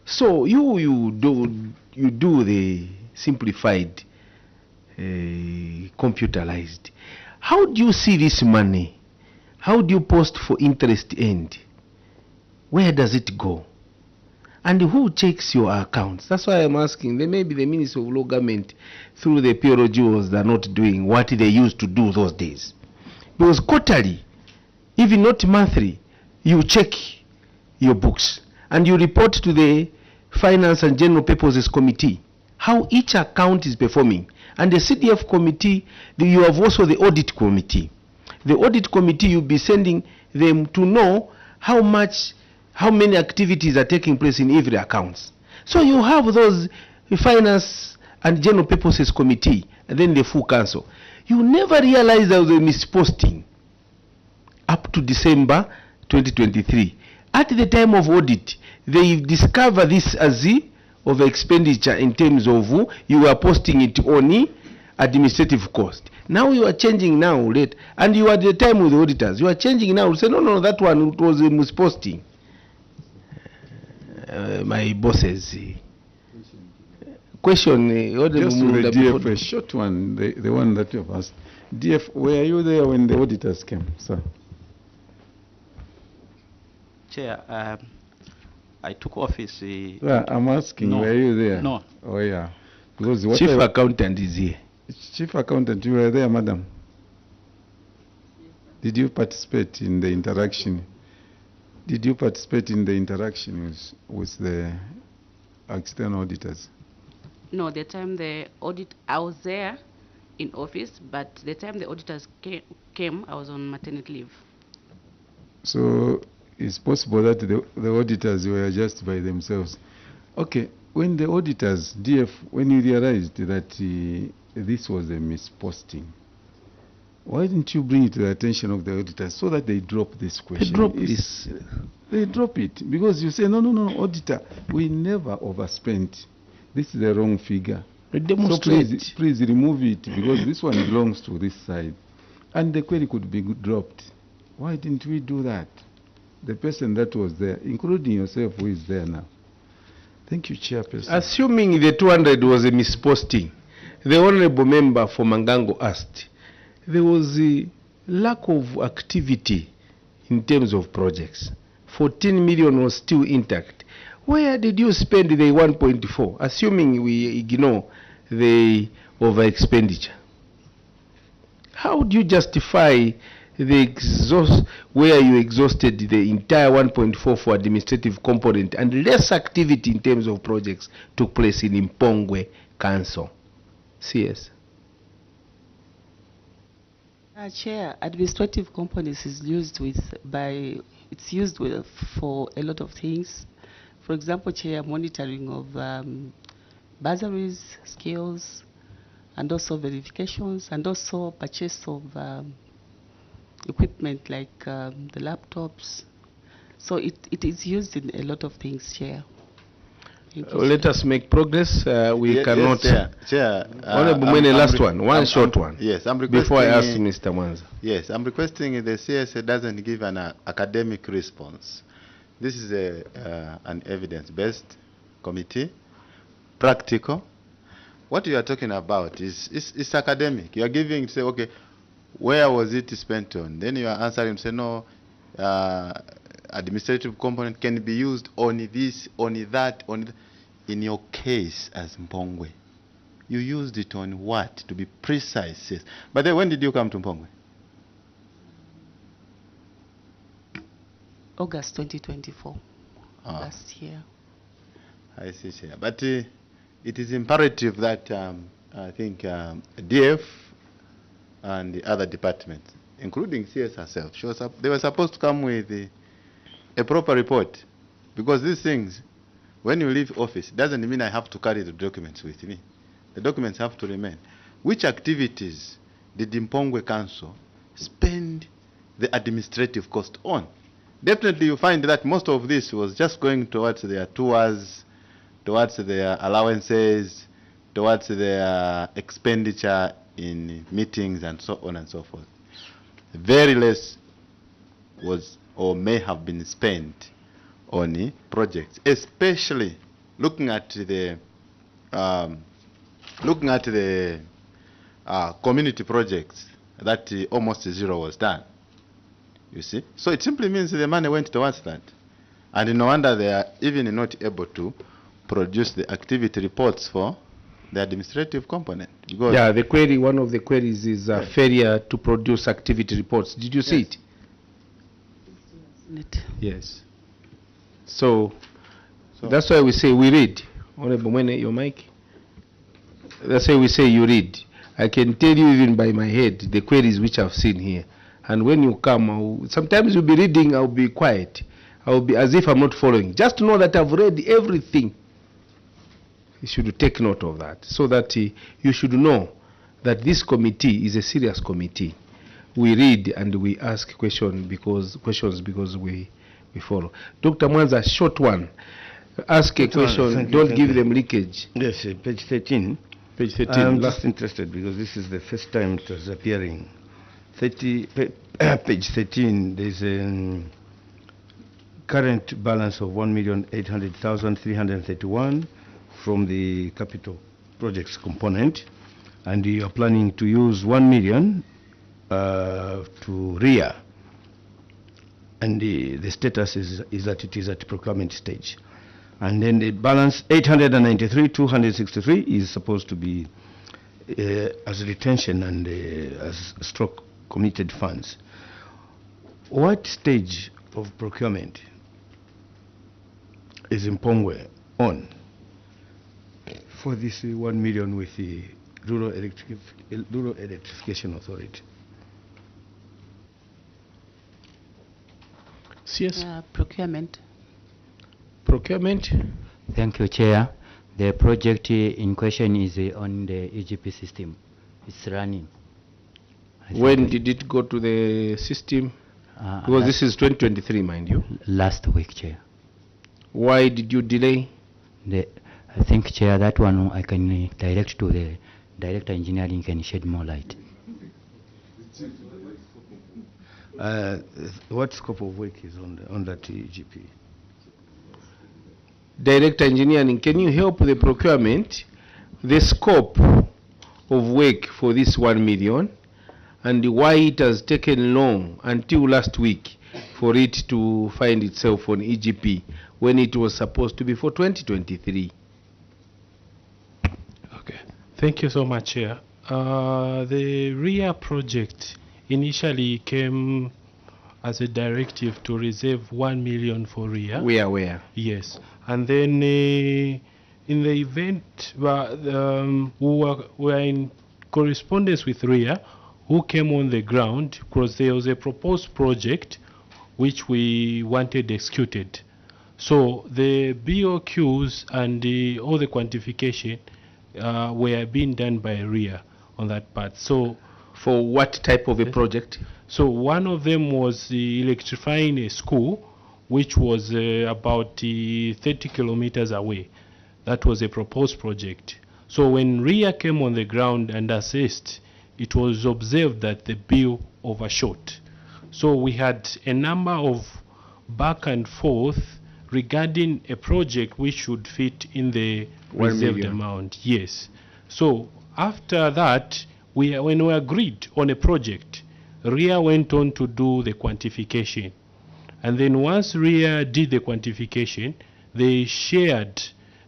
So you do the simplified, computerized. How do you see this money? How do you post for interest end? Where does it go? And who checks your accounts? That's why I'm asking. There may be the Ministry of Law Government through the PROGOs that are not doing what they used to do those days. Because quarterly, even not monthly, you check your books and you report to the Finance and General Purposes Committee how each account is performing. And the CDF committee, you have also the audit committee. The audit committee, you'll be sending them to know how many activities are taking place in every account. So you have those Finance and General Purposes Committee and then the full council. You never realize there was a misposting up to December 2023. At the time of audit, they discover this as of expenditure in terms of you are posting it on administrative cost. Now you are changing now, late, and you are at the time with the auditors. You are changing now. Say no, that one it was a misposting. My bosses. Question. Just with the DF, a short one, the one that you have asked. DF, were you there when the auditors came, sir? Chair, I took office. Yeah, I'm asking, no. were you there? No. Oh, yeah. Because what Chief Accountant is here. Chief Accountant, you were there, madam? Did you participate in the interaction? Did you participate in the interaction with the external auditors? No, the time the audit, I was there in office, but the time the auditors came, I was on maternity leave. So it's possible that the auditors were just by themselves. Okay, when the auditors, DF, when you realized that this was a misposting, why didn't you bring it to the attention of the auditors so that they drop this question? They drop this. They drop it because you say, no, auditor, we never overspent. This is the wrong figure. So please remove it because this one belongs to this side. And the query could be dropped. Why didn't we do that? The person that was there, including yourself who is there now. Thank you, Chairperson. Assuming the 200 was a misposting, the honorable member for Mangango asked, there was a lack of activity in terms of projects. 14 million was still intact. Where did you spend the 1.4, assuming we ignore the over expenditure? How do you justify the where you exhausted the entire 1.4 for administrative component and less activity in terms of projects took place in Mpongwe Council? CS. Chair, administrative components is used for a lot of things. For example, Chair, monitoring of bursaries, skills, and also verifications, and also purchase of equipment like the laptops. So it is used in a lot of things, Chair. Let us make progress. We cannot. Yes, Chair. Honorable Mwene, last one short one. Yes, I'm requesting. Before I ask Mr. Mwanza. Yes, I'm requesting the CSA doesn't give an academic response. This is an evidence-based committee, practical. What you are talking about is academic. You are giving, say, okay, where was it spent on? Then you are answering, say, no, administrative component can be used on this, on that, on that. In your case as Mpongwe, you used it on what? To be precise, yes. But then when did you come to Mpongwe? August 2024, last year. I see, Chair. But it is imperative that I think DF and the other departments, including CS herself, they were supposed to come with a proper report. Because these things, when you leave office, it doesn't mean I have to carry the documents with me. The documents have to remain. Which activities did the Mpongwe Council spend the administrative cost on? Definitely you find that most of this was just going towards their tours, towards their allowances, towards their expenditure in meetings and so on and so forth. Very less was or may have been spent on projects, especially looking at the community projects that almost zero was done. You see, so it simply means the money went towards that, and no wonder they are even not able to produce the activity reports for the administrative component. Because Yeah, the query, one of the queries is failure to produce activity reports. Did you see it? Yes. So that's why we say we read. Honorable Mwene, your mic. That's why we say you read. I can tell you even by my head the queries which I've seen here. And when you come, sometimes you'll be reading, I'll be quiet. I'll be as if I'm not following. Just to know that I've read everything. You should take note of that, so that you should know that this committee is a serious committee. We read and we ask questions because we follow. Dr. Mwanza, short one. Ask a question, don't give them leakage. Yes, page 13. Page 13. I'm just interested because this is the first time it was appearing. Page 13, there's a current balance of 1,800,331 from the capital projects component, and you are planning to use 1 million to RIA, and the status is that it is at procurement stage. And then the balance 893,263 is supposed to be as retention and as stroke committed funds. What stage of procurement is Mpongwe on for this 1 million with the Rural Electrification Authority? Yes. Procurement. Procurement. Thank you, Chair. The project in question is on the EGP system. It's running. When did it go to the system? Because this is 2023, mind you. Last week, Chair. Why did you delay? I think, Chair, that one I can direct to the Director Engineering, can shed more light. What scope of work is on that EGP? Director Engineering, can you help the procurement, the scope of work for this 1 million, and why it has taken long until last week for it to find itself on EGP when it was supposed to be for 2023? Okay, thank you so much, Chair. The RIA project initially came as a directive to reserve 1 million for RIA. We are aware. Yes, and then in the event, we were in correspondence with RIA, who came on the ground because there was a proposed project which we wanted executed. So the BOQs and all the quantification were being done by RIA on that part. So for what type of a project? So one of them was electrifying a school which was about 30 kilometers away. That was a proposed project. So when RIA came on the ground and assessed, it was observed that the bill overshot. So we had a number of back and forth regarding a project which should fit in the reserved amount. Yes. So after that, when we agreed on a project, RIA went on to do the quantification. And then once RIA did the quantification, they shared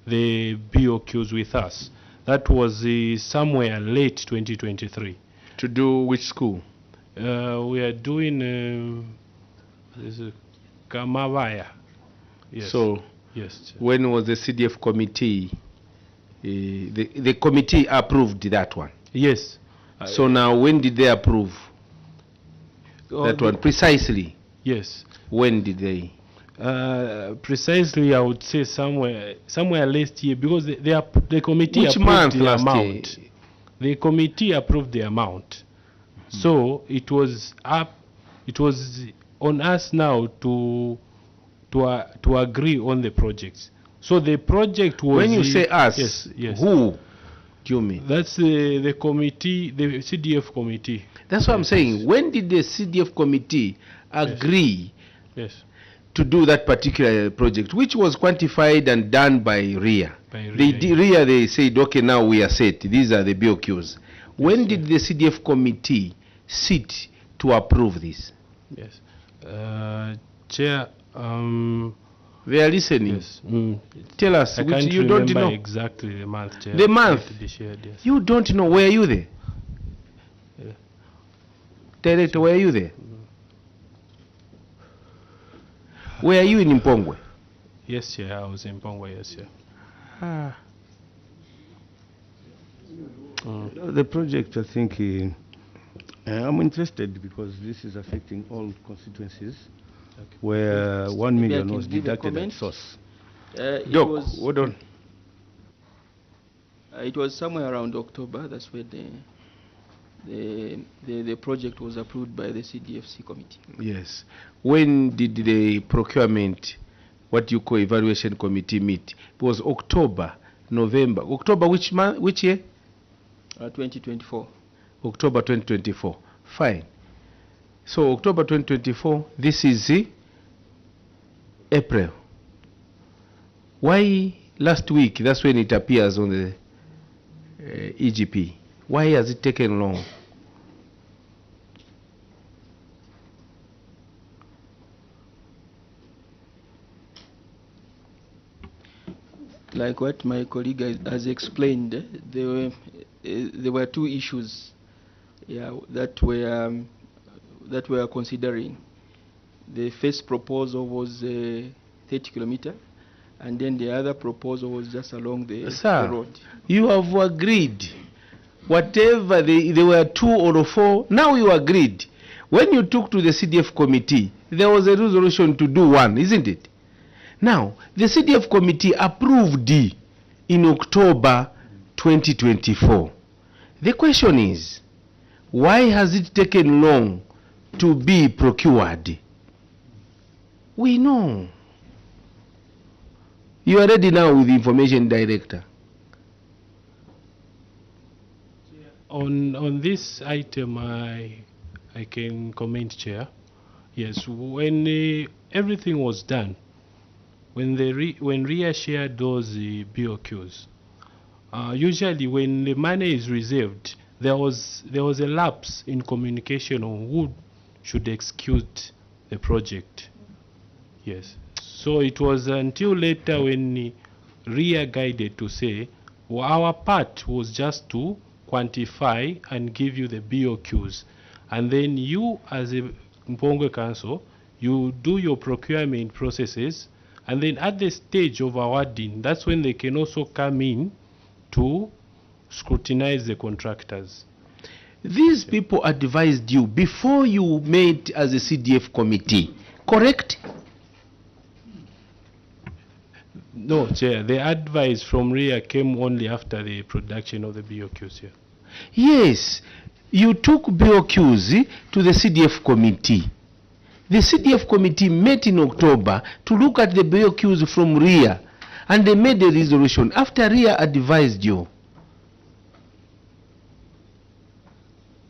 the BOQs with us. That was somewhere late 2023. To do which school? We are doing Kamavaya. Yes. So yes. When was the CDF committee? The committee approved that one. Yes. So now when did they approve that one precisely? Yes. When did they? Precisely, I would say somewhere last year, because the committee Which approved month the last amount. year? The committee approved the amount. So it was on us now to agree on the projects. So the project was. When you say us, yes. Who do you mean? That's the committee, the CDF committee. That's what I'm saying. When did the CDF committee agree Yes. to do that particular project, which was quantified and done by RIA. RIA, they said, okay, now we are set. These are the BOQs. When did the CDF committee sit to approve this? Yes. Chair, they are listening. Yes. Tell us, I which can't you don't remember know. exactly the month, Chair. The month? To be shared, yes. You don't know. Were you there? Director, were you there? Were you in Mpongwe? Yes, Chair, I was in Mpongwe, yes, Chair. The project, I think, I'm interested because this is affecting all constituencies where 1 million was deducted at source. Doc, hold on. It was somewhere around October. That's where the project was approved by the CDFC committee. Yes. When did the procurement, what you call evaluation committee, meet? It was October, November. October which month? Which year? 2024. October 2024. Fine. So October 2024. This is April. Why last week? That's when it appears on the EGP. Why has it taken long? Like what my colleague has explained, there were two issues, that we are considering. The first proposal was 30 kilometer, and then the other proposal was just along the road. You have agreed. Whatever there were 2 or 4, now you agreed. When you took to the CDF committee, there was a resolution to do 1, isn't it? Now, the CDF committee approved in October 2024. The question is, why has it taken long to be procured? We know. You are ready now with the information director. On this item, I can comment, Chair. Yes, when everything was done, when RIA shared those BOQs, usually when the money is reserved, there was a lapse in communication on who should execute the project. Yes. So it was until later when RIA guided to say, well, our part was just to quantify and give you the BOQs. And then you, as a Mpongwe Council, you do your procurement processes, and then at the stage of awarding, that's when they can also come in to scrutinize the contractors. These people advised you before you met as a CDF committee, correct? No, Chair, the advice from RIA came only after the production of the BOQs here. Yes, you took BOQs to the CDF committee. The CDF committee met in October to look at the BOQs from RIA, and they made a resolution after RIA advised you.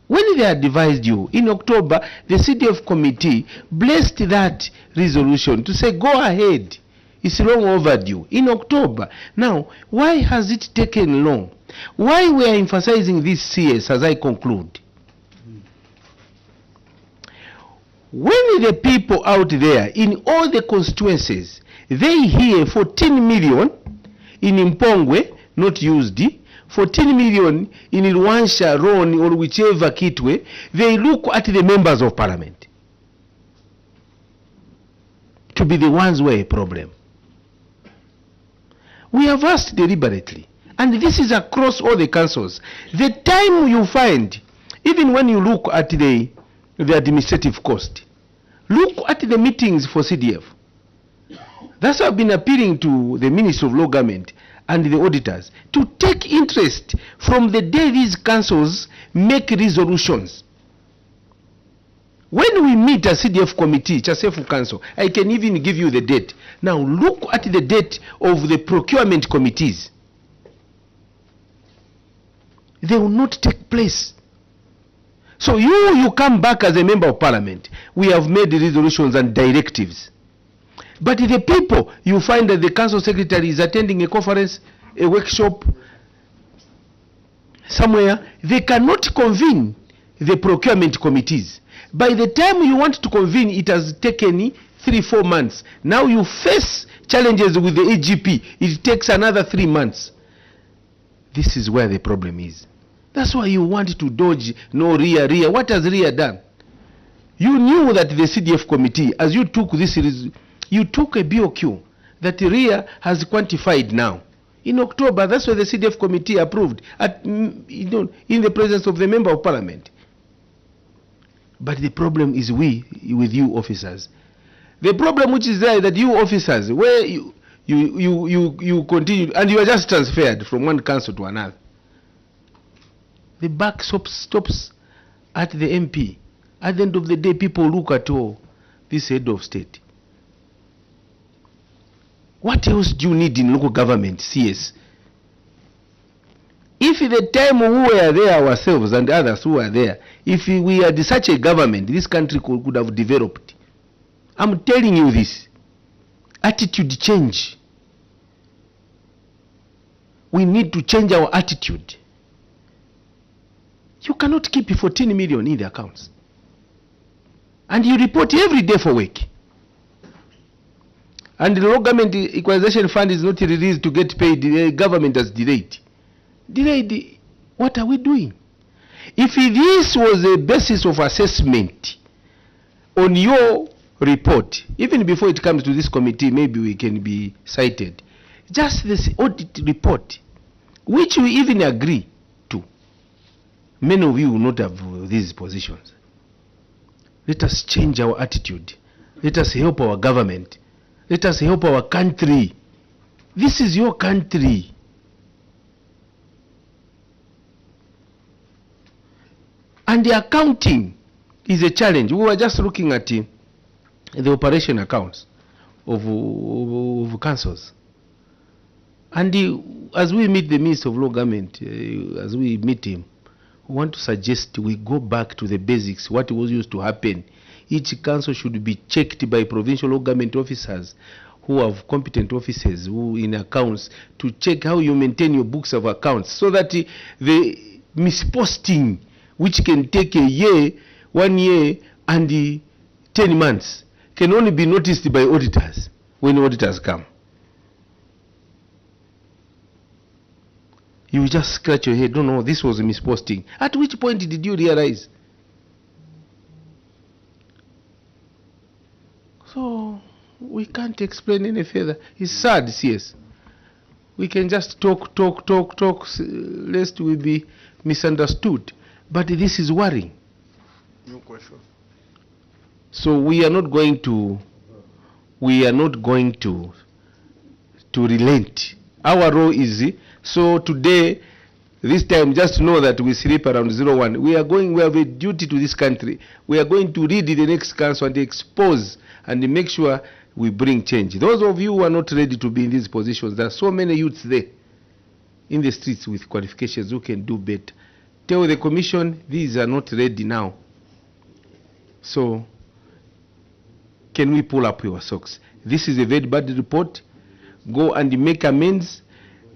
When they advised you in October, the CDF committee blessed that resolution to say, go ahead. It's long overdue in October. Now, why has it taken long? Why we are emphasizing this CS as I conclude? When the people out there in all the constituencies, they hear 14 million in Mpongwe not used, 14 million in Rwansha, Ron, or whichever Kitwe, they look at the members of parliament to be the ones who are a problem. We have asked deliberately, and this is across all the councils. The time you find, even when you look at the administrative cost, look at the meetings for CDF. That's why I've been appealing to the Ministry of Law Government and the auditors to take interest from the day these councils make resolutions. When we meet a CDF committee, Chasefu Council, I can even give you the date. Now look at the date of the procurement committees. They will not take place. So you come back as a member of parliament. We have made resolutions and directives. But the people, you find that the council secretary is attending a conference, a workshop, somewhere. They cannot convene the procurement committees. By the time you want to convene, it has taken 3-4 months. Now you face challenges with the AGP. It takes another 3 months. This is where the problem is. That's why you want to dodge no RIA. What has RIA done? You knew that the CDF committee, as you took this, you took a BOQ that RIA has quantified now. In October, that's why the CDF committee approved in the presence of the member of parliament. But the problem is with you officers. The problem which is there is that you officers, where you continue, and you are just transferred from one council to another. The buck stops at the MP. At the end of the day, people look at this head of state. What else do you need in local government, CS? If the time we were there ourselves and others who were there, if we had such a government, this country could have developed. I'm telling you this. Attitude change. We need to change our attitude. You cannot keep 14 million in the accounts. And you report every day for work. And the local government equalization fund is not released to get paid. The government has delayed. Delayed. What are we doing? If this was a basis of assessment on your report, even before it comes to this committee, maybe we can be cited. Just this audit report, which we even agree to. Many of you will not have these positions. Let us change our attitude. Let us help our government. Let us help our country. This is your country. And the accounting is a challenge. We were just looking at the operation accounts of councils. And as we meet the Minister of Law Government, as we meet him, we want to suggest we go back to the basics, what was used to happen. Each council should be checked by provincial law government officers who have competent officers who in accounts to check how you maintain your books of accounts, so that the misposting, which can take a year, 1 year, and 10 months, can only be noticed by auditors when auditors come. You just scratch your head, no, this was a misposting. At which point did you realize? So, we can't explain any further. It's sad, CS. We can just talk, lest we be misunderstood. But this is worrying. No question. So we are not going to relent. Our role is, so today, this time, just know that we sleep around 01. We have a duty to this country. We are going to read the next council and expose and make sure we bring change. Those of you who are not ready to be in these positions, there are so many youths there in the streets with qualifications who can do better. Tell the commission, these are not ready now. So, can we pull up your socks? This is a very bad report. Go and make amends.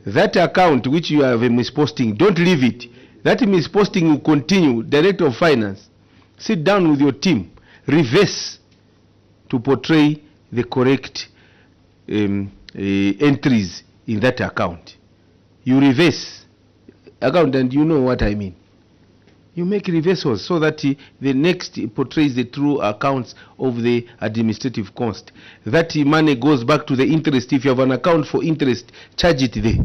That account which you have a misposting, don't leave it. That misposting will continue. Director of Finance, sit down with your team. Reverse to portray the correct entries in that account. You reverse account, and you know what I mean. You make reversals so that the next portrays the true accounts of the administrative cost. That money goes back to the interest. If you have an account for interest, charge it there.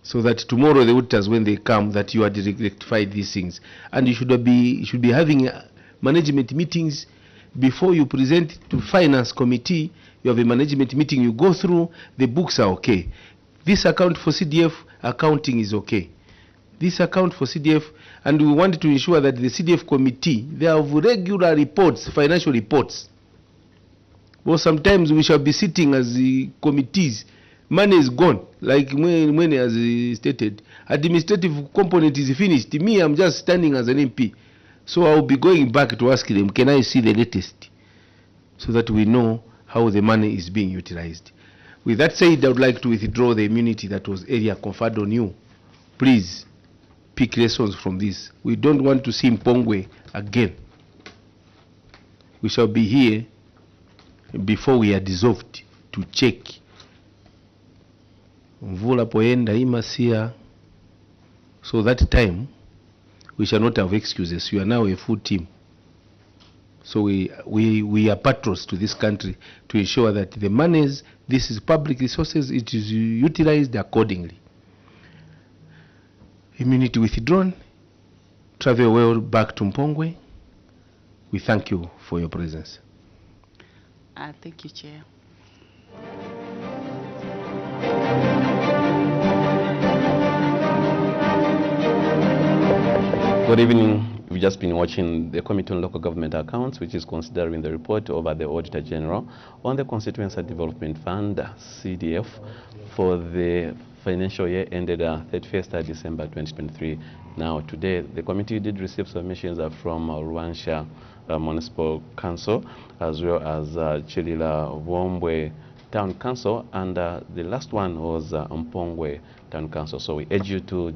So that tomorrow the auditors, when they come, that you had rectified these things. And you should be having management meetings before you present to finance committee. You have a management meeting, you go through, the books are okay. This account for CDF, accounting is okay. This account for CDF, and we want to ensure that the CDF committee, they have regular reports, financial reports. Well, sometimes we shall be sitting as the committees, money is gone, like when as stated, administrative component is finished. Me, I'm just standing as an MP. So I'll be going back to ask them, can I see the latest? So that we know how the money is being utilized. With that said, I would like to withdraw the immunity that was earlier conferred on you. Please pick lessons from this. We don't want to see Mpongwe again. We shall be here before we are dissolved to check. Mvula poenda imasia. So that time, we shall not have excuses. You are now a full team. So we are patrols to this country to ensure that the monies, this is public resources, it is utilized accordingly. Immunity withdrawn. Travel well back to Mpongwe. We thank you for your presence. Thank you, Chair. Good evening. We've just been watching the Committee on Local Government Accounts, which is considering the report over the Auditor General on the Constituency Development Fund, CDF, for the financial year ended 31st December 2023. Now, today, the committee did receive submissions from Ruansha Municipal Council, as well as Chilila Wombwe Town Council, and the last one was Mpongwe Town Council. So we urge you to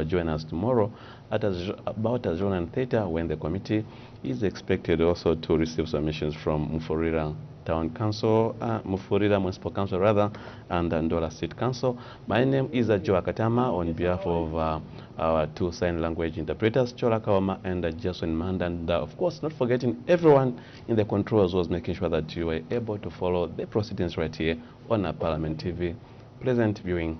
join us tomorrow at about 09:30 when the committee is expected also to receive submissions from Mufurira Town Council, Mufurira Municipal Council rather, and Ndola State Council. My name is Joa Katama on behalf of our two sign language interpreters, Chola Kawama and Jason Manda, and of course not forgetting everyone in the controls was making sure that you were able to follow the proceedings right here on our Parliament TV. Pleasant viewing.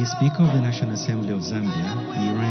The Speaker of the National Assembly of Zambia,